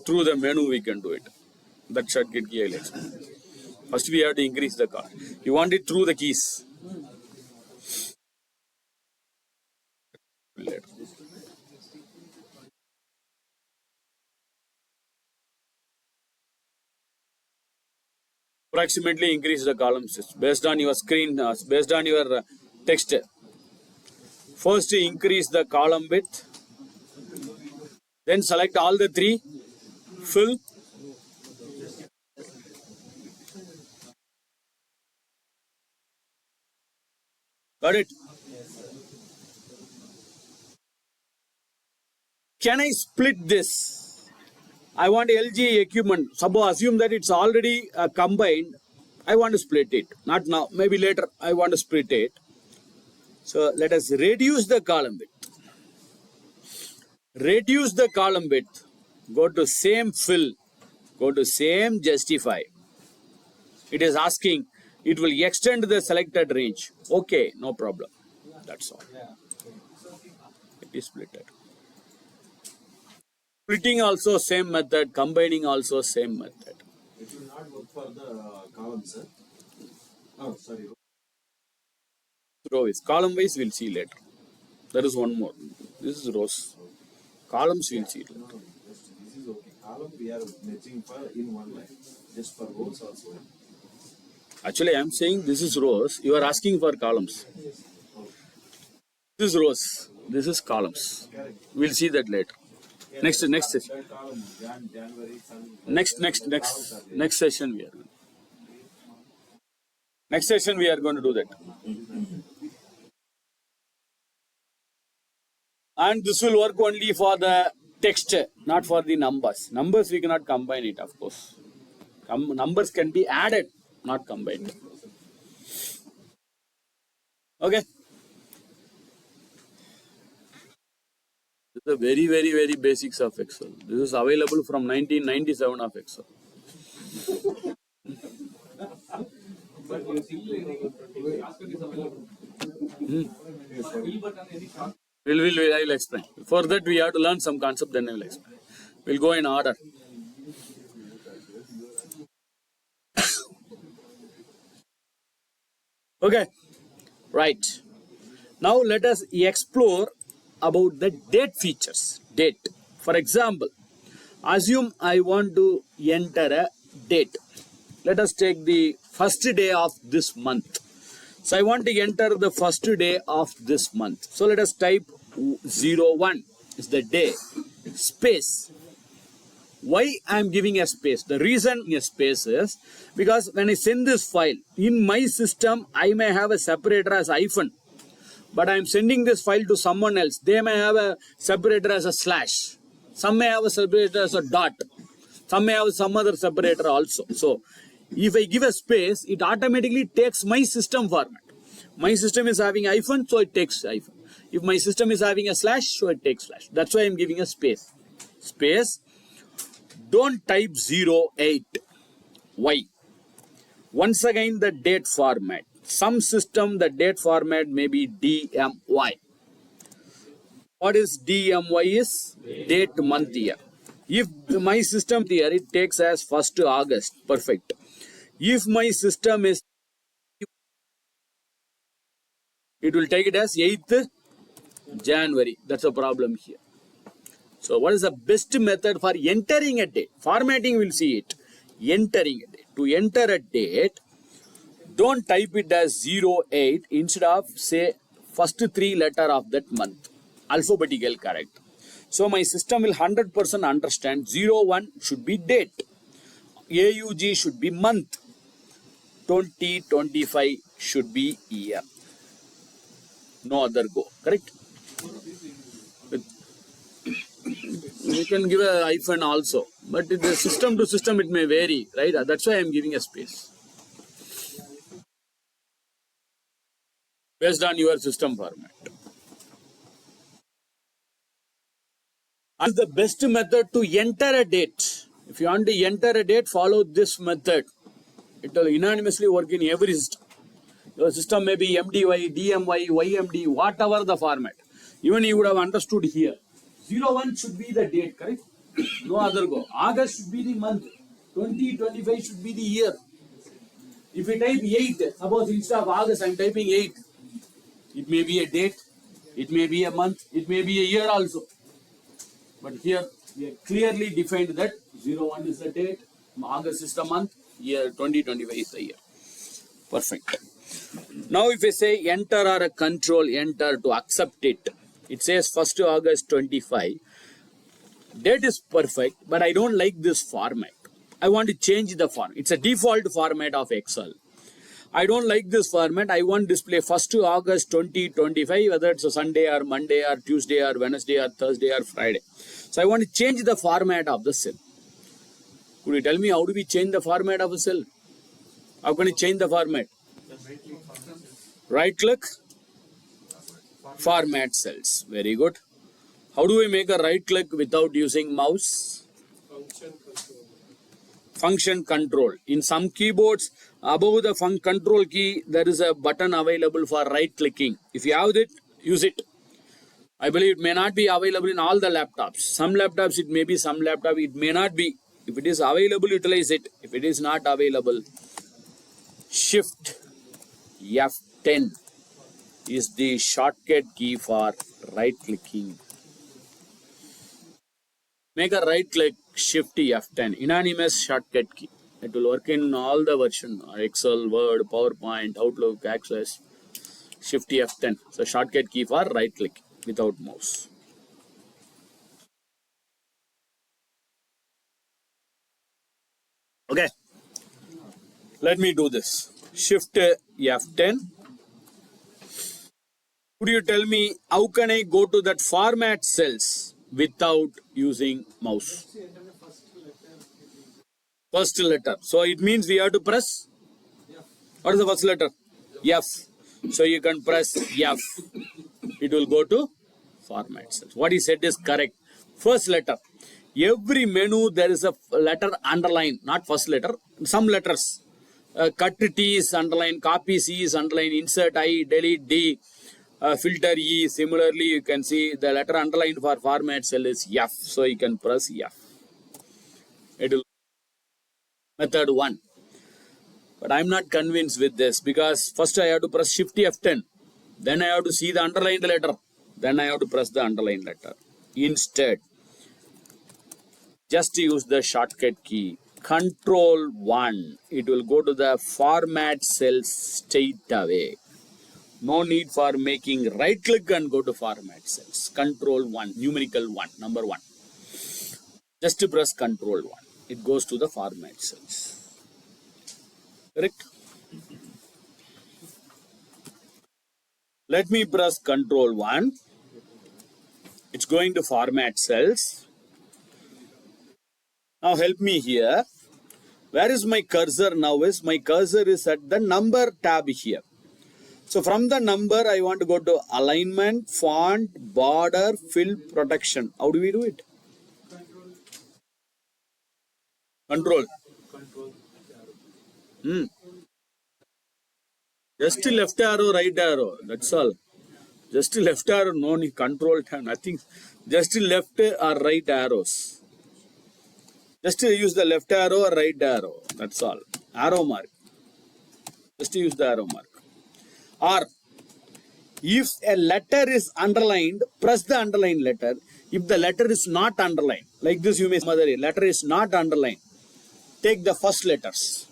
Through the menu we can do it. That shortcut key I'll explain. First we have to increase the car. You want it through the keys. Later. Approximately increase the columns based on your screen, based on your text. First increase the column width. Then select all the three. Fill. Got it? Can I split this? I want LG equipment. Suppose assume that it's already combined. I want to split it. Not now. Maybe later I want to split it. So let us reduce the column width. Reduce the column width. Go to same fill. Go to same justify. It is asking, it will extend the selected range. Okay, no problem. That's all. It is splitted. Splitting also same method. Combining also same method. It will not work for the column, sir. Oh, sorry. Row is column wise. We'll see later. There is one more. This is rows. Columns we'll see later. No, this is okay. Column we are matching for in one line. Just for rows also. Actually, I am saying this is rows. You are asking for columns. This is rows. This is columns. Correct. We'll see that later. Next session. That column, January, Sun. Next session we are. Next session we are going to do that. And this will work only for the text, not for the numbers. Numbers we cannot combine it, of course. Numbers can be added, not combined. Okay. This is the very, very, very basics of Excel. This is available from 1997 of Excel. But you simply shortcut is available. But fill button any short. I will explain. For that, we have to learn some concept, then I will explain. We'll go in order. Okay, right. Now let us explore about the date features. Date. For example, assume I want to enter a date. Let us take the first day of this month. So I want to enter the first day of this month. So let us type 01 is the day. Space. Why I am giving a space? The reason a space is because when I send this file, in my system, I may have a separator as hyphen. But I am sending this file to someone else. They may have a separator as a slash. Some may have a separator as a dot. Some may have some other separator also. So, if I give a space, it automatically takes my system format. My system is having hyphen, so it takes hyphen. If my system is having a slash, so it takes slash. That's why I'm giving a space. Space. Don't type 08. Why? Once again, the date format. Some system, the date format may be DMY. What is DMY is? Date, month, year. If my system here, it takes as 1st August. Perfect. If my system is, it will take it as 8th January. That's a problem here. So what is the best method for entering a date? Formatting will see it. Entering a date. To enter a date, don't type it as 08 instead of say first 3 letter of that month. Alphabetical correct. So my system will 100% understand 01 should be date. AUG should be month. 2025 should be year. No other go. Correct? You can give a hyphen also. But the system to system it may vary. Right? That's why I am giving a space. Based on your system format. And the best method to enter a date. If you want to enter a date, follow this method. It will unanimously work in every system. Your system may be MDY, DMY, YMD, whatever the format. Even you would have understood here. 01 should be the date, correct? No other go. August should be the month. 2025 should be the year. If you type 8, suppose instead of August I am typing 8. It may be a date, it may be a month, it may be a year also. But here we have clearly defined that 01 is the date, August is the month, year 2025 is the year. Perfect. Now if I say enter or a control enter to accept it, it says 1st August 25. Date is perfect, but I don't like this format. I want to change the format. It's a default format of Excel. I don't like this format. I want display 1st August 2025, whether it's a Sunday or Monday or Tuesday or Wednesday or Thursday or Friday. So I want to change the format of the cell. Could you tell me how do we change the format of a cell? How can you change the format? Right click, format cells. Very good. How do we make a right click without using mouse? Function control. In some keyboards, above the control key, there is a button available for right clicking. If you have it, use it. I believe it may not be available in all the laptops. Some laptops it may be, some laptop it may not be. If it is available, utilize it. If it is not available, Shift F10 is the shortcut key for right clicking. Make a right click, Shift F10, unanimous shortcut key. It will work in all the version, Excel, Word, PowerPoint, Outlook, Access. Shift F10. So shortcut key for right click without mouse. Okay. Let me do this. Shift F10. Could you tell me how can I go to that format cells without using mouse? First letter. So it means we have to press. What is the first letter? F. So you can press F. It will go to format cells. What he said is correct. First letter. Every menu there is a letter underlined, not first letter. Some letters. Cut T is underlined, copy C is underlined, insert I, delete D, filter E. Similarly, you can see the letter underlined for format cell is F. So you can press F. It will method 1. But I'm not convinced with this because first I have to press Shift F10. Then I have to see the underlined letter. Then I have to press the underlined letter. Instead, just use the shortcut key. Control 1. It will go to the format cells straight away. No need for making right click and go to format cells. Control 1. Numerical 1. Number 1. Just to press Control 1. It goes to the format cells. Correct? Let me press Control 1. It's going to format cells. Now help me here. Where is my cursor now? My cursor is at the number tab here. So from the number, I want to go to alignment, font, border, fill, protection. How do we do it? Control. Just left arrow, right arrow. That's all. Just left arrow, no need control tab, nothing. Just left or right arrows. Just use the left arrow or right arrow. That's all. Arrow mark. Just use the arrow mark. Or if a letter is underlined, press the underlined letter. If the letter is not underlined, like this you may say, letter is not underlined. Take the first letters.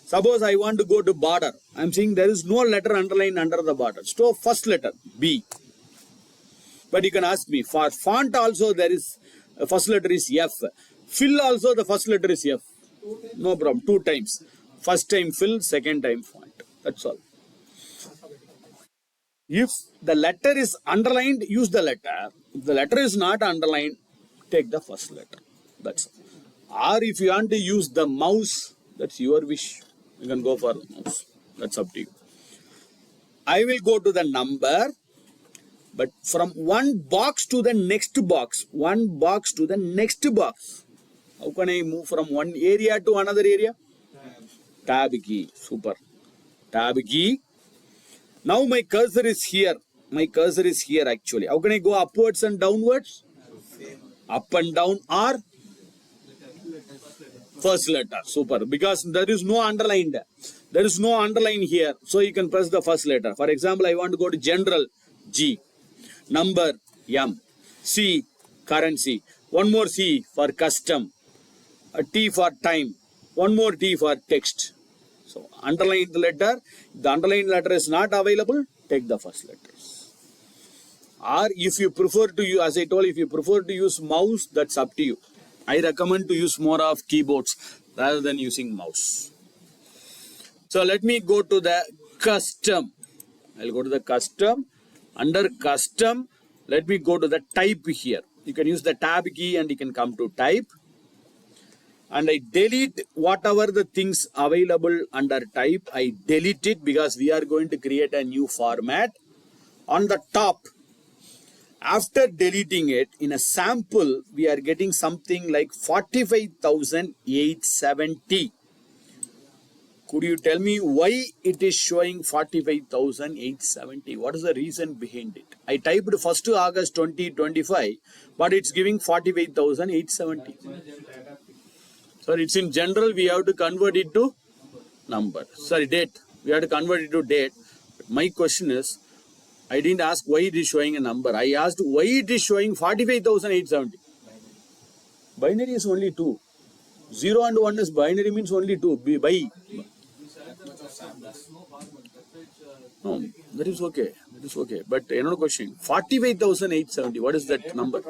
Suppose I want to go to border. I am saying there is no letter underlined under the border. So first letter, B. But you can ask me, for font also there is, first letter is F. Fill also the first letter is F. No problem, 2 times. First time fill, second time font. That's all. If the letter is underlined, use the letter. If the letter is not underlined, take the first letter. That's all. Or if you want to use the mouse, that's your wish. You can go for the mouse. That's up to you. I will go to the number, but from one box to the next box. One box to the next box. How can I move from one area to another area? Tab key. Super. Tab key. Now my cursor is here. My cursor is here actually. How can I go upwards and downwards? Up and down or first letter. Super. Because there is no underlined. There is no underline here. So you can press the first letter. For example, I want to go to general G. Number M. C. Currency. One more C for custom. A T for time. One more T for text. So underline the letter. If the underlined letter is not available, take the first letters. Or if you prefer to use, as I told you, if you prefer to use mouse, that's up to you. I recommend to use more of keyboards rather than using mouse. So let me go to the custom. I'll go to the custom. Under custom, let me go to the type here. You can use the tab key and you can come to type. And I delete whatever the things available under type. I delete it because we are going to create a new format. On the top, after deleting it, in a sample, we are getting something like 45,870. Could you tell me why it is showing 45,870? What is the reason behind it? I typed 1st August 2025, but it's giving 45,870. So it's in general, we have to convert it to number. Sorry, date. We have to convert it to date. But my question is, I didn't ask why it is showing a number. I asked why it is showing 45,870. Binary is only 2. 0 and 1 is binary, means only 2. By. No, that is okay. That is okay. But another question. 45,870. What is that number?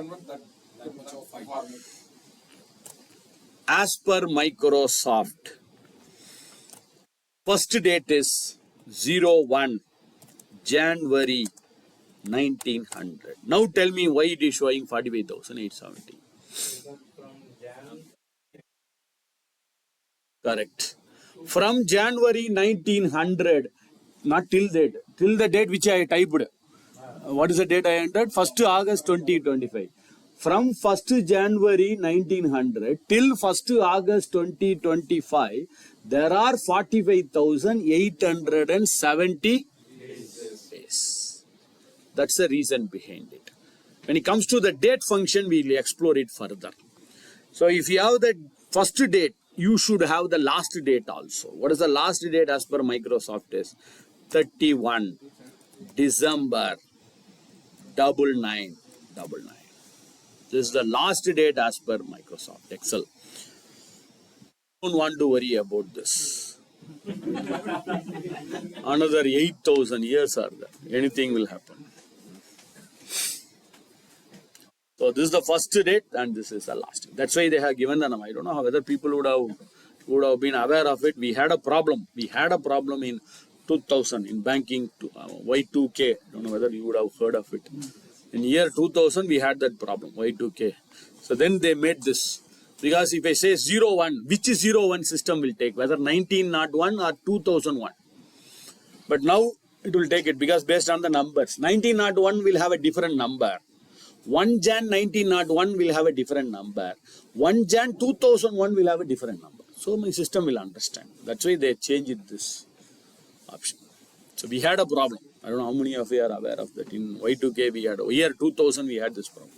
As per Microsoft, First date is 01 January 1900. Now tell me why it is showing 45,870. Correct. From January 1900, not till date, till the date which I typed. What is the date I entered? 1st August 2025. From 1st January 1900 till 1st August 2025, there are 45,870 days. That's the reason behind it. When it comes to the date function, we will explore it further. So if you have the first date, you should have the last date also. What is the last date as per Microsoft is 31 December 9999. This is the last date as per Microsoft Excel. Don't want to worry about this. Another 8,000 years are there. Anything will happen. So this is the first date and this is the last date. That's why they have given the number. I don't know whether people would have been aware of it. We had a problem. We had a problem in 2000 in banking, Y2K. I don't know whether you would have heard of it. In year 2000, we had that problem, Y2K. So then they made this. Because if I say 01, which 01 system will take? Whether 1901 or 2001. But now it will take it because based on the numbers. 1901 will have a different number. 1 Jan 1901 will have a different number. 1 Jan 2001 will have a different number. So my system will understand. That's why they changed this option. So we had a problem. I don't know how many of you are aware of that. In Y2K we had, year 2000 we had this problem.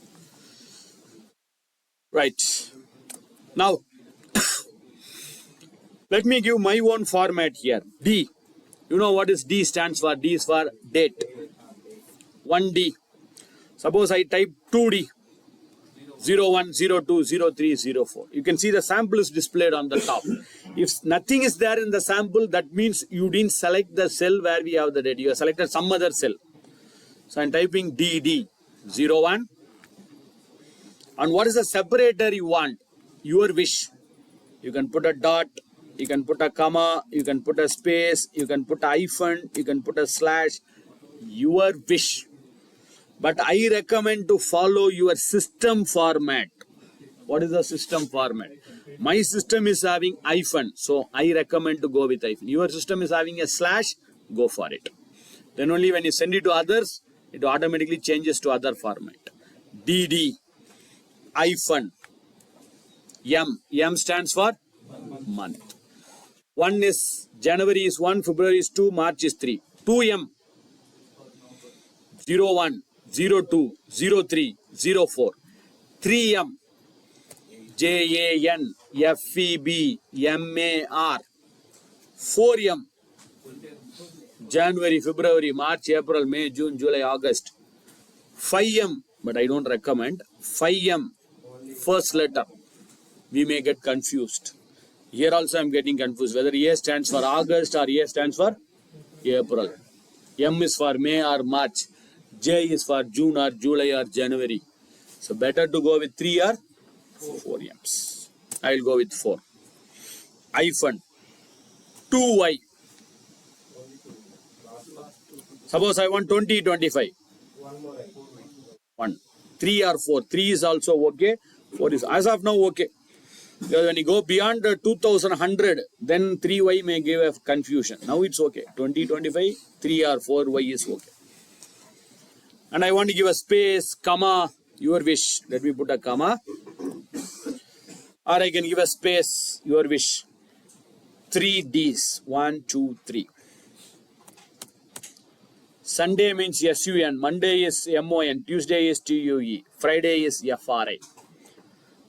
Right. Now, let me give my own format here. D. You know what is D stands for? D is for date. 1D. Suppose I type 2D. 01, 02, 03, 04. You can see the sample is displayed on the top. If nothing is there in the sample, that means you didn't select the cell where we have the date. You have selected some other cell. So I'm typing DD 01. And what is the separator you want? Your wish. You can put a dot, you can put a comma, you can put a space, you can put a hyphen, you can put a slash. Your wish. But I recommend to follow your system format. What is the system format? My system is having hyphen, so I recommend to go with hyphen. Your system is having a slash, go for it. Then only when you send it to others, it automatically changes to other format. DD, hyphen, M. M stands for month. 1 is, January is 1, February is 2, March is 3. 2M, 01, 02, 03, 04. 3M, JAN, FEB, MAR. 4M, January, February, March, April, May, June, July, August. 5M, but I don't recommend. 5M, first letter. We may get confused. Here also I am getting confused whether A stands for August or A stands for April. M is for May or March. J is for June or July or January. So better to go with 3 or 4 M's. I will go with 4. Hyphen. 2Y. Suppose I want 2025. 1. 3 or 4. 3 is also okay. 4 is as of now okay. Because when you go beyond 2100, then 3Y may give a confusion. Now it's okay. 2025, 3 or 4Y is okay. And I want to give a space, comma, your wish. Let me put a comma. Or I can give a space, your wish. 3 D's. 1, 2, 3. Sunday means SUN. Monday is MON. Tuesday is TUE. Friday is FRI.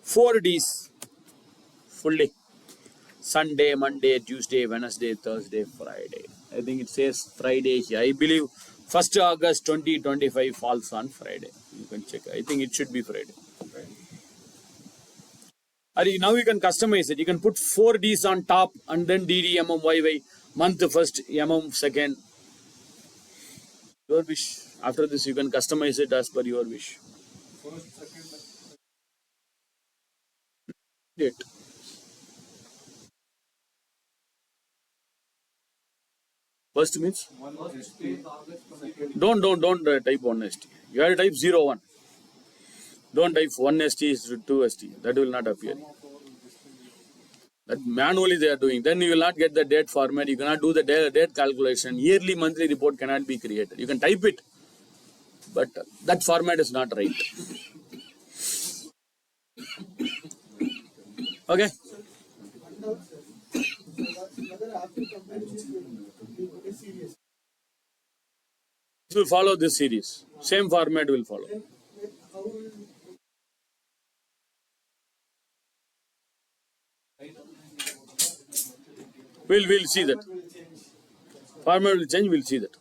4 D's. Fully. Sunday, Monday, Tuesday, Wednesday, Thursday, Friday. I think it says Friday here. I believe 1st August 2025 falls on Friday. You can check. I think it should be Friday. Now you can customize it. You can put 4 D's on top and then DD, YY. Month first, second. Your wish. After this, you can customize it as per your wish. First, second. Date. First means? First ST. Don't type 1ST. You have to type 01. Don't type 1ST is to 2ST. That will not appear. That manually they are doing. Then you will not get the date format. You cannot do the date calculation. Yearly, monthly report cannot be created. You can type it, but that format is not right. Okay. It will follow this series. Same format will follow. We'll see that. Format will change, we'll see that.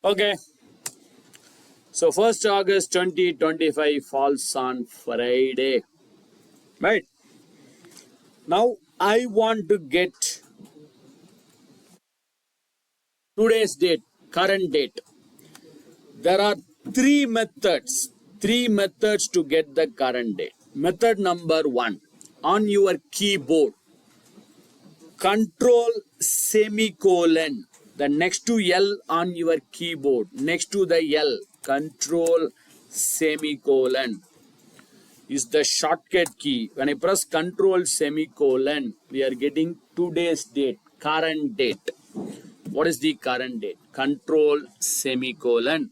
Okay. So 1st August 2025 falls on Friday. Right. Now I want to get today's date, current date. There are three methods to get the current date. Method number 1, on your keyboard, control semicolon, the next to L on your keyboard, next to the L, control semicolon is the shortcut key. When I press control semicolon, we are getting today's date, current date. What is the current date? Control semicolon.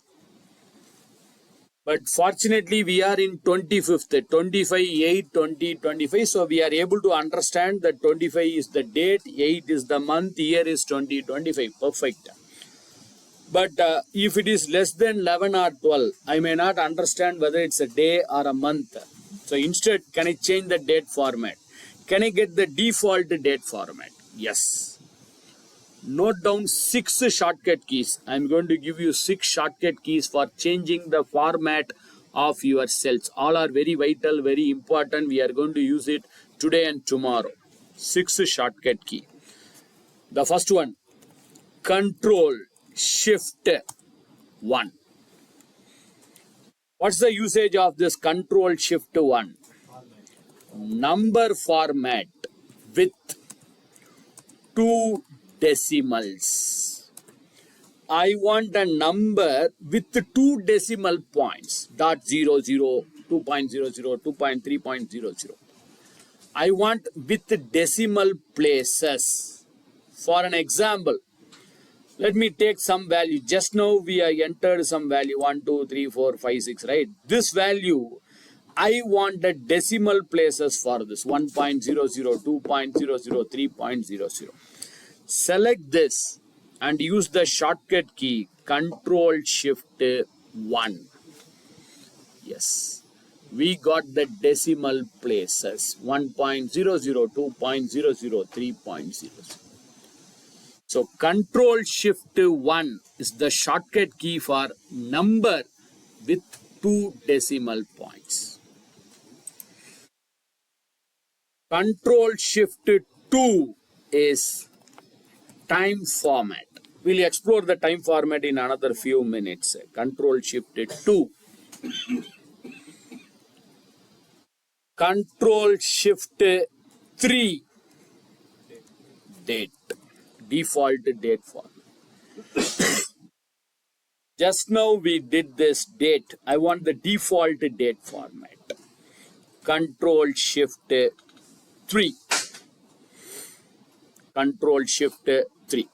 But fortunately, we are in 25th, 25/8/2025. So we are able to understand that 25 is the date, 8 is the month, year is 2025. Perfect. But if it is less than 11 or 12, I may not understand whether it's a day or a month. So instead, can I change the date format? Can I get the default date format? Yes. Note down 6 shortcut keys. I'm going to give you 6 shortcut keys for changing the format of your cells. All are very vital, very important. We are going to use it today and tomorrow. 6 shortcut key. The first one, Control Shift 1. What's the usage of this Control Shift 1? Number format with 2 decimals. I want a number with 2 decimal points. .00, 2.00, 2.3.00. I want with decimal places. For an example, let me take some value. Just now we have entered some value 1, 2, 3, 4, 5, 6, right? This value, I want the decimal places for this 1.00, 2.00, 3.00. Select this and use the shortcut key Control Shift 1. Yes, we got the decimal places 1.00, 2.00, 3.00. So Control Shift 1 is the shortcut key for number with 2 decimal points. Control Shift 2 is time format. We'll explore the time format in another few minutes. Control Shift 2. Control Shift 3. Date. Default date format. Just now we did this date. I want the default date format. Control Shift 3. Control Shift 3.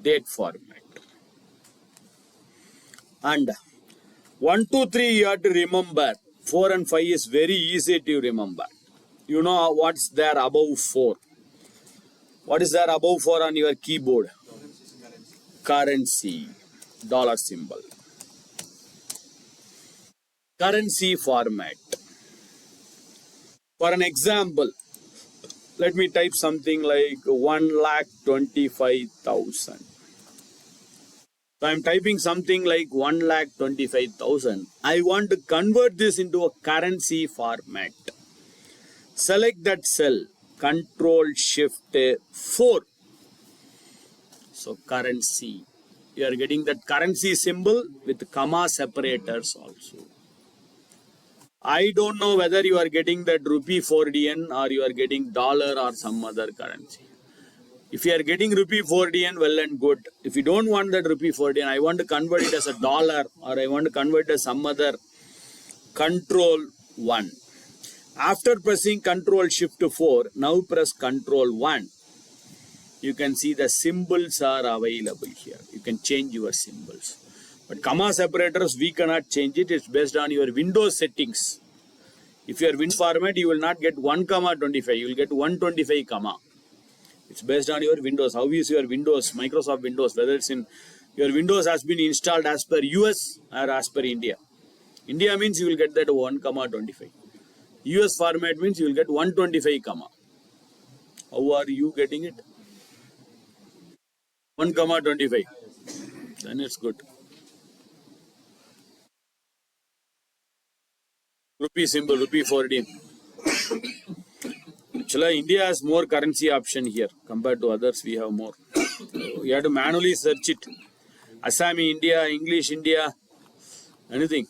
Date format. And 1, 2, 3 you have to remember. 4 and 5 is very easy to remember. You know what's there above 4. What is there above 4 on your keyboard? Currency. Dollar symbol. Currency format. For an example, let me type something like 1,25,000. So I'm typing something like 1,25,000. I want to convert this into a currency format. Select that cell. Control Shift 4. So currency. You are getting that currency symbol with comma separators also. I don't know whether you are getting that rupee 4DN or you are getting dollar or some other currency. If you are getting rupee 4DN, well and good. If you don't want that rupee 4DN, I want to convert it as a dollar or I want to convert it as some other, control 1. After pressing control shift 4, now press control 1. You can see the symbols are available here. You can change your symbols. But comma separators, we cannot change it. It's based on your Windows settings. If you are Windows format, you will not get 1 comma 25. You will get 125 comma. It's based on your Windows. How is your Windows, Microsoft Windows, whether it's in your Windows has been installed as per US or as per India. India means you will get that 1 comma 25. US format means you will get 125 comma. How are you getting it? 1 comma 25. Then it's good. Rupee symbol, rupee 14. Actually, India has more currency option here compared to others. We have more. You have to manually search it. Assami India, English India, anything.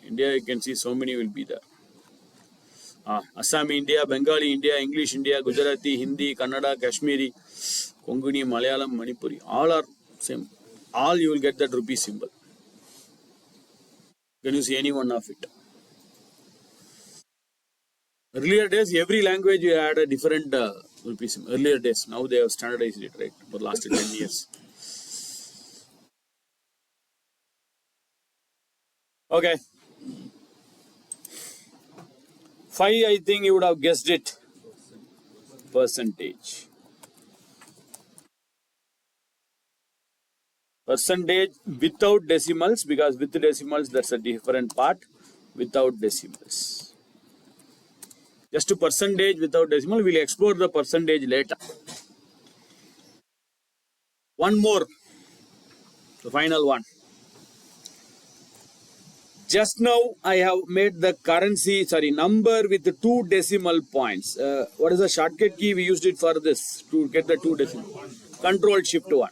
India, you can see so many will be there. Assami India, Bengali India, English India, Gujarati, Hindi, Kannada, Kashmiri, Konguni, Malayalam, Manipuri. All are same. All you will get that rupee symbol. Can you see any one of it? Earlier days, every language you had a different rupee symbol. Earlier days, now they have standardized it, right? For the last 10 years. Okay. 5, I think you would have guessed it. Percentage. Percentage without decimals, because with decimals that's a different part. Without decimals. Just a percentage without decimal. We'll explore the percentage later. One more. The final one. Just now I have made the currency, number with 2 decimal points. What is the shortcut key? We used it for this to get the 2 decimal. Control shift 1.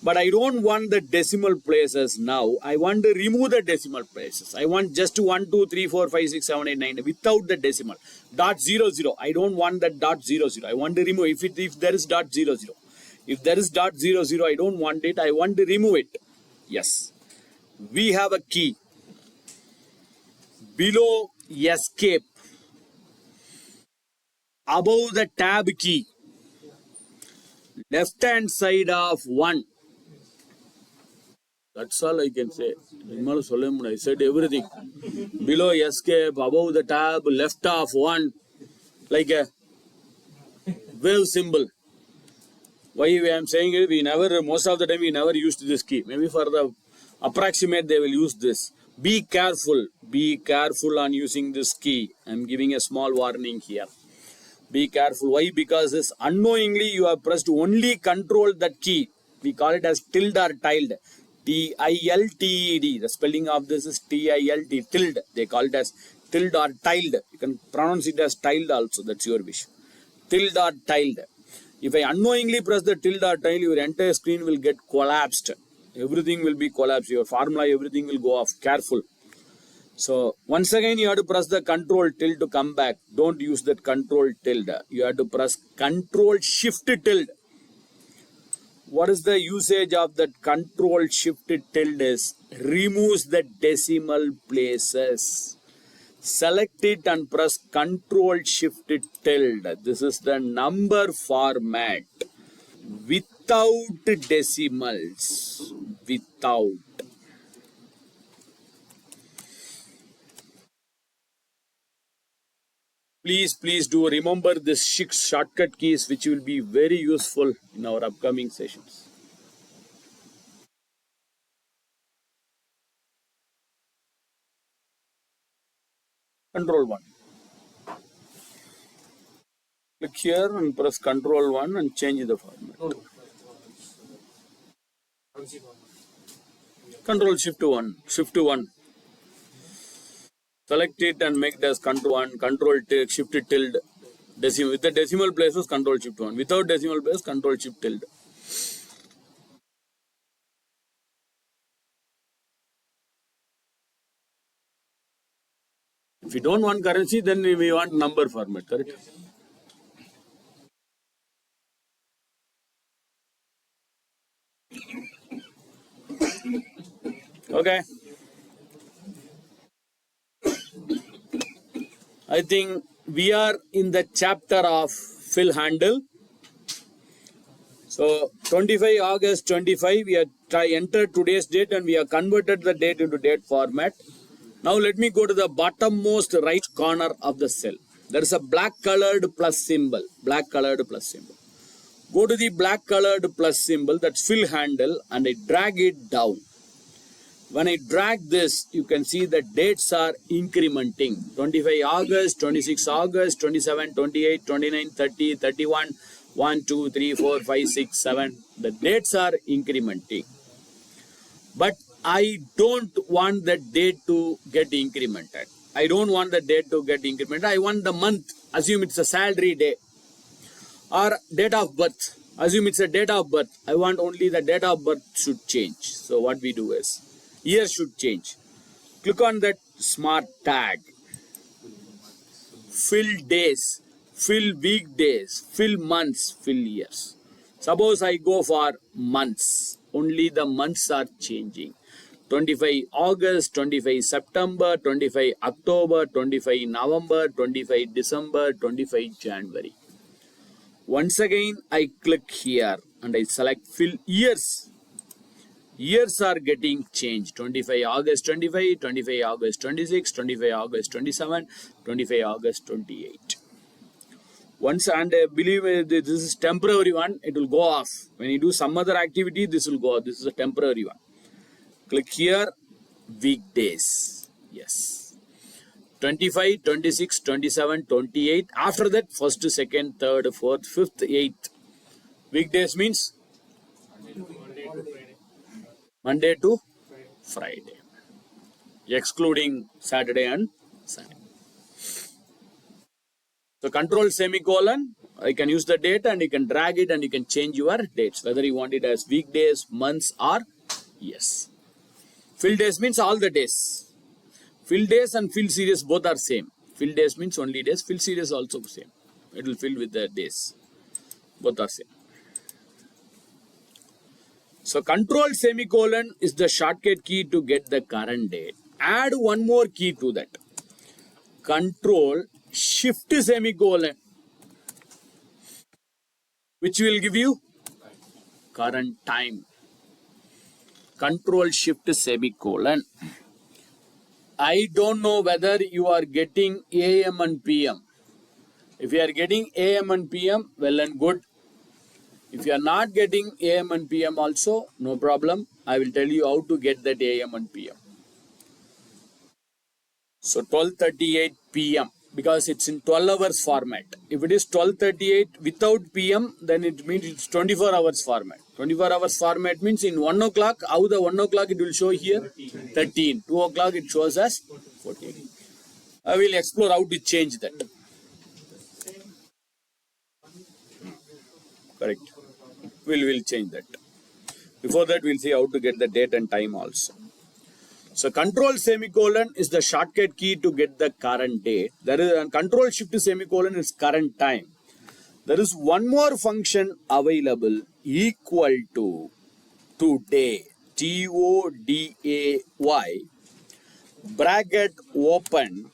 But I don't want the decimal places now. I want to remove the decimal places. I want just 1, 2, 3, 4, 5, 6, 7, 8, 9 without the decimal. Dot 0, 0. I don't want that dot 0, 0. I want to remove if there is dot 0, 0. If there is dot 0, 0, I don't want it. I want to remove it. Yes. We have a key. Below escape. Above the tab key. Left hand side of 1. That's all I can say. I said everything. Below escape, above the tab, left of 1. Like a wave symbol. Why I am saying it, most of the time we never used this key. Maybe for the approximate they will use this. Be careful. Be careful on using this key. I am giving a small warning here. Be careful. Why? Because this unknowingly you have pressed only control that key. We call it as tilde or tilde. Tilted. The spelling of this is tilt. Tilde. They call it as tilde or tilde. You can pronounce it as tilde also. That's your wish. Tilde or tilde. If I unknowingly press the tilde or tilde, your entire screen will get collapsed. Everything will be collapsed. Your formula, everything will go off. Careful. So once again you have to press the control tilde to come back. Don't use that control tilde. You have to press control shift tilde. What is the usage of that control shift tilde is removes the decimal places. Select it and press control shift tilde. This is the number format. Without decimals. Without. Please do remember this 6 shortcut keys which will be very useful in our upcoming sessions. Control 1. Click here and press control 1 and change the format. Control shift 1. Shift 1. Select it and make it as control 1. Control shift tilde. Decimal. With the decimal places, control shift 1. Without decimal place, control shift tilde. If you don't want currency, then we want number format, correct? Okay. I think we are in the chapter of fill handle. So 25 August 25, we have entered today's date and we have converted the date into date format. Now let me go to the bottommost right corner of the cell. There is a black colored plus symbol. Black colored plus symbol. Go to the black colored plus symbol, that's fill handle, and I drag it down. When I drag this, you can see the dates are incrementing. 25 August, 26 August, 27, 28, 29, 30, 31, 1, 2, 3, 4, 5, 6, 7. The dates are incrementing. But I don't want the date to get incremented. I don't want the date to get incremented. I want the month. Assume it's a salary day. Or date of birth. Assume it's a date of birth. I want only the date of birth should change. So what we do is, year should change. Click on that smart tag. Fill days, fill weekdays, fill months, fill years. Suppose I go for months. Only the months are changing. 25 August, 25 September, 25 October, 25 November, 25 December, 25 January. Once again, I click here and I select fill years. Years are getting changed. 25 August 25, 25 August 26, 25 August 27, 25 August 28. Once, and believe me, this is temporary one, it will go off. When you do some other activity, this will go off. This is a temporary one. Click here, weekdays. Yes. 25, 26, 27, 28. After that, 1st, 2nd, 3rd, 4th, 5th, 8th. Weekdays means Monday to Friday, excluding Saturday and Sunday. So control semicolon, I can use the date and you can drag it and you can change your dates, whether you want it as weekdays, months or years. Fill days means all the days. Fill days and fill series both are same. Fill days means only days, fill series also same. It will fill with the days. Both are same. So control semicolon is the shortcut key to get the current date. Add one more key to that. Control shift semicolon, which will give you current time. Control shift semicolon. I don't know whether you are getting AM and PM. If you are getting AM and PM, well and good. If you are not getting AM and PM also, no problem. I will tell you how to get that AM and PM. So 12:38 PM, because it's in 12 hours format. If it is 12:38 without PM, then it means it's 24 hours format. 24 hours format means in 1 o'clock, how the 1 o'clock it will show here? 13. 2 o'clock it shows as 14. I will explore how to change that. Correct. We'll change that. Before that, we'll see how to get the date and time also. So control semicolon is the shortcut key to get the current date. There is a control shift semicolon is current time. There is one more function available equal to today. TODAY. Bracket open.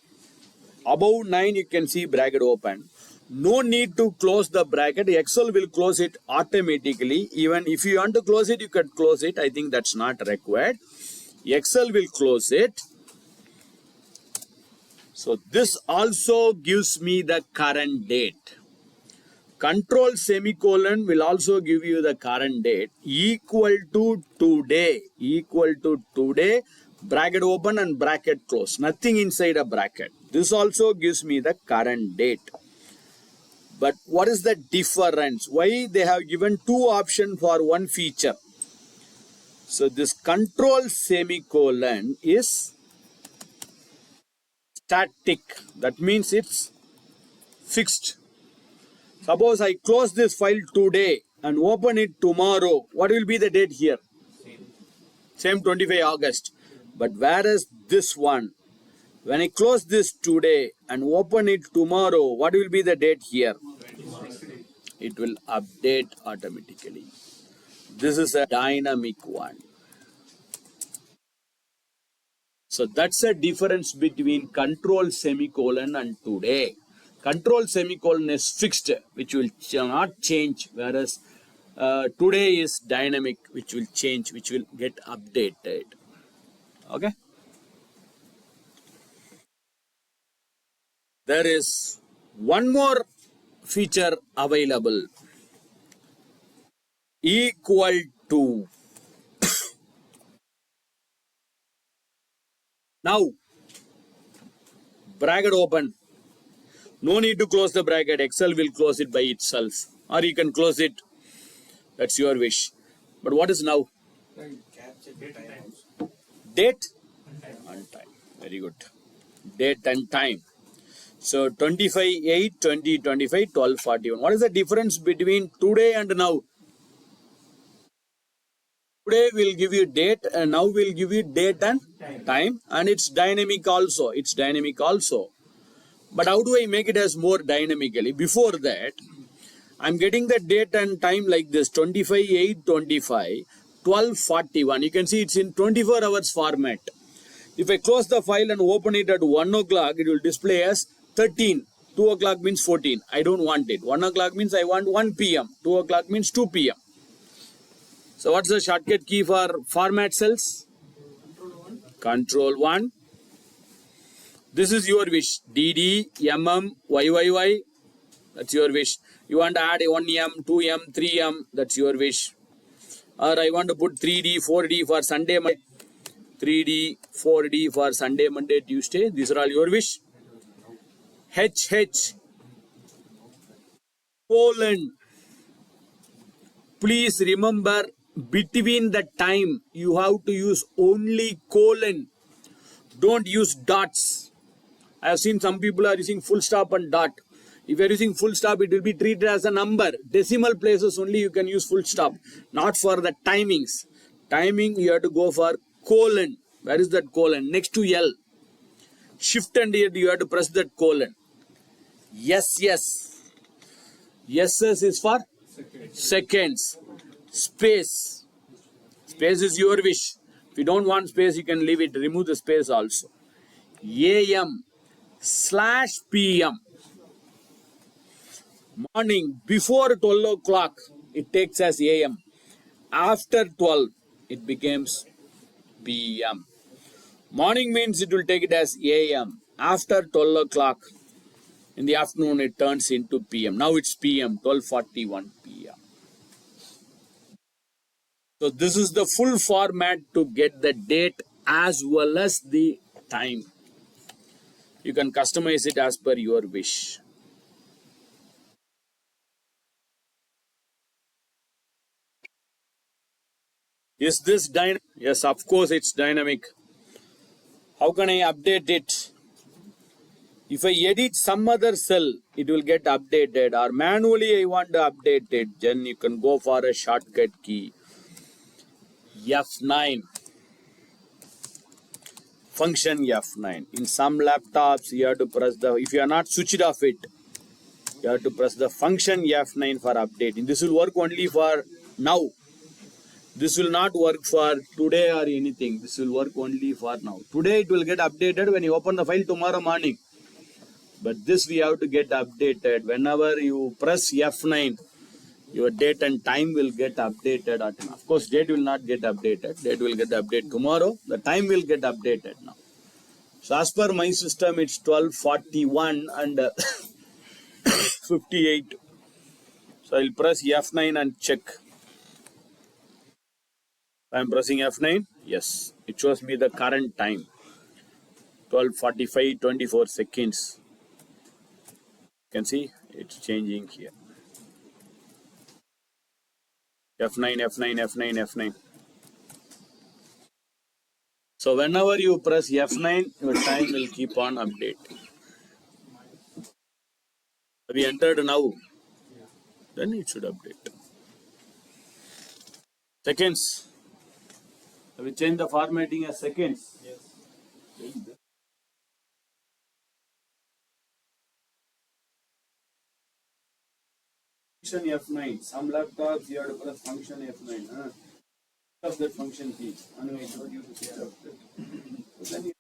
Above 9 you can see bracket open. No need to close the bracket. Excel will close it automatically. Even if you want to close it, you can close it. I think that's not required. Excel will close it. So this also gives me the current date. Control semicolon will also give you the current date equal to today. Equal to today. Bracket open and bracket close. Nothing inside a bracket. This also gives me the current date. But what is the difference? Why they have given two options for one feature? So this control semicolon is static. That means it's fixed. Suppose I close this file today and open it tomorrow. What will be the date here? Same 25 August. But whereas this one, When I close this today and open it tomorrow, what will be the date here? It will update automatically. This is a dynamic one. So that's a difference between control semicolon and today. Control semicolon is fixed, which will not change, whereas today is dynamic, which will change, which will get updated. Okay. There is one more feature available, equal to. Now, bracket open. No need to close the bracket. Excel will close it by itself. Or you can close it. That's your wish. But what is now? Date and time. Very good. Date and time. So 25/8/2025, 12:41. What is the difference between today and now? Today will give you date and now will give you date and time, and it's dynamic also. It's dynamic also. But how do I make it as more dynamically? Before that, I'm getting the date and time like this: 25/8/25, 12:41. You can see it's in 24 hours format. If I close the file and open it at 1 o'clock, it will display as 13. 2 o'clock means 14. I don't want it. 1 o'clock means I want 1 p.m. 2 o'clock means 2 p.m. So what's the shortcut key for format cells? Control 1. This is your wish. DD, MM, YYY. That's your wish. You want to add 1M, 2M, 3M. That's your wish. Or I want to put 3D, 4D for Sunday, Monday. 3D, 4D for Sunday, Monday, Tuesday. These are all your wish. HH, colon. Please remember, between the time you have to use only colon. Don't use dots. I have seen some people are using full stop and dot. If you are using full stop, it will be treated as a number. Decimal places only you can use full stop. Not for the timings. Timing you have to go for colon. Where is that colon? Next to L. Shift and you have to press that colon. Yes, yes. Yes is for seconds. Space. Space is your wish. If you don't want space, you can leave it. Remove the space also. AM/PM. Morning before 12 o'clock, it takes as AM. After 12, it becomes PM. Morning means it will take it as AM. After 12 o'clock, in the afternoon, it turns into PM. Now it's PM, 12:41 PM. So this is the full format to get the date as well as the time. You can customize it as per your wish. Is this dynamic? Yes, of course it's dynamic. How can I update it? If I edit some other cell, it will get updated, or manually I want to update it, then you can go for a shortcut key. F9. Function F9. In some laptops, you have to press the, if you are not switched off it, you have to press the function F9 for updating. This will work only for now. This will not work for today or anything. This will work only for now. Today it will get updated when you open the file tomorrow morning. But this we have to get updated. Whenever you press F9, your date and time will get updated. Of course, date will not get updated. Date will get updated tomorrow. The time will get updated now. So as per my system, it's 12:41 and 58. So I'll press F9 and check. I'm pressing F9. Yes, it shows me the current time. 12:45, 24 seconds. You can see it's changing here. F9, F9, F9, F9. So whenever you press F9, your time will keep on updating. We entered now. Then it should update. Seconds. We change the formatting as seconds. Yes. function F9. Some laptops you have to press function F9. Of that function key. Anyway, I told you to say that. So then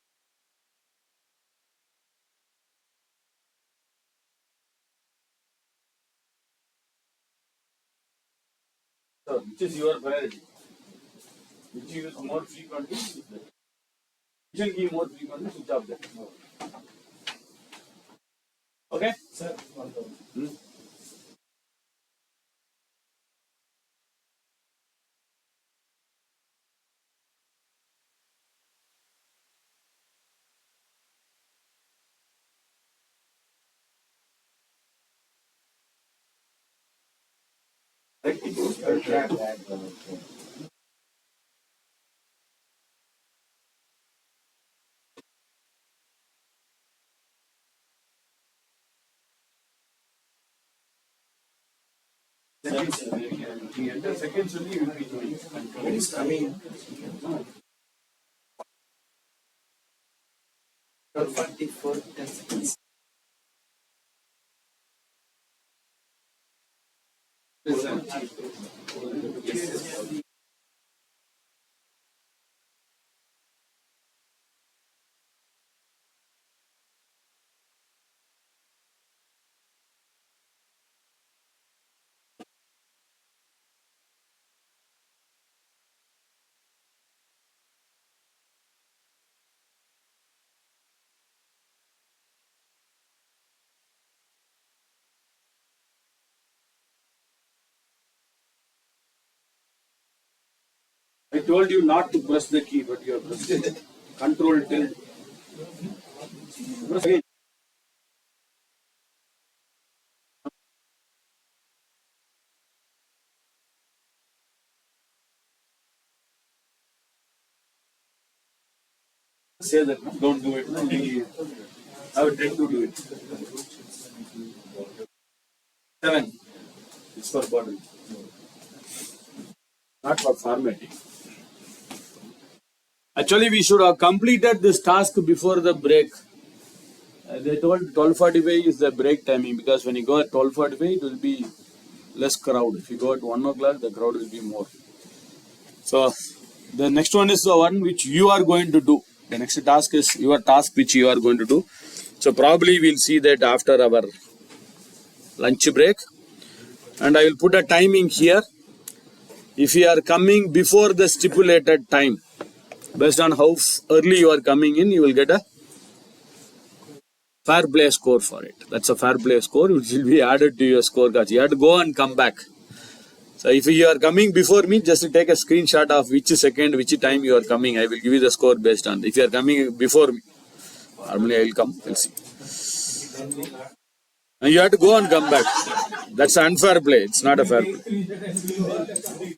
so which is your priority? Which you use more frequently? Function key more frequently, switch off that. Okay? Sir, He enters seconds only, you will be doing control. it's coming. 44, 10 seconds. I told you not to press the key, but you are pressing it. Control tilt. Press again. Say that, no? Don't do it. No? I would tend to do it. 7. It's for bottle. Not for formatting. Actually, we should have completed this task before the break. They told 12:45 is the break timing because when you go at 12:45, it will be less crowd. If you go at 1 o'clock, the crowd will be more. So, the next one is the one which you are going to do. The next task is your task which you are going to do. So, probably we'll see that after our lunch break. And I will put a timing here. If you are coming before the stipulated time, based on how early you are coming in, you will get a fair play score for it. That's a fair play score which will be added to your score cards. You have to go and come back. So if you are coming before me, just take a screenshot of which second, which time you are coming. I will give you the score based on. If you are coming before me, normally I will come. We'll see. And you have to go and come back. That's an unfair play. It's not a fair play.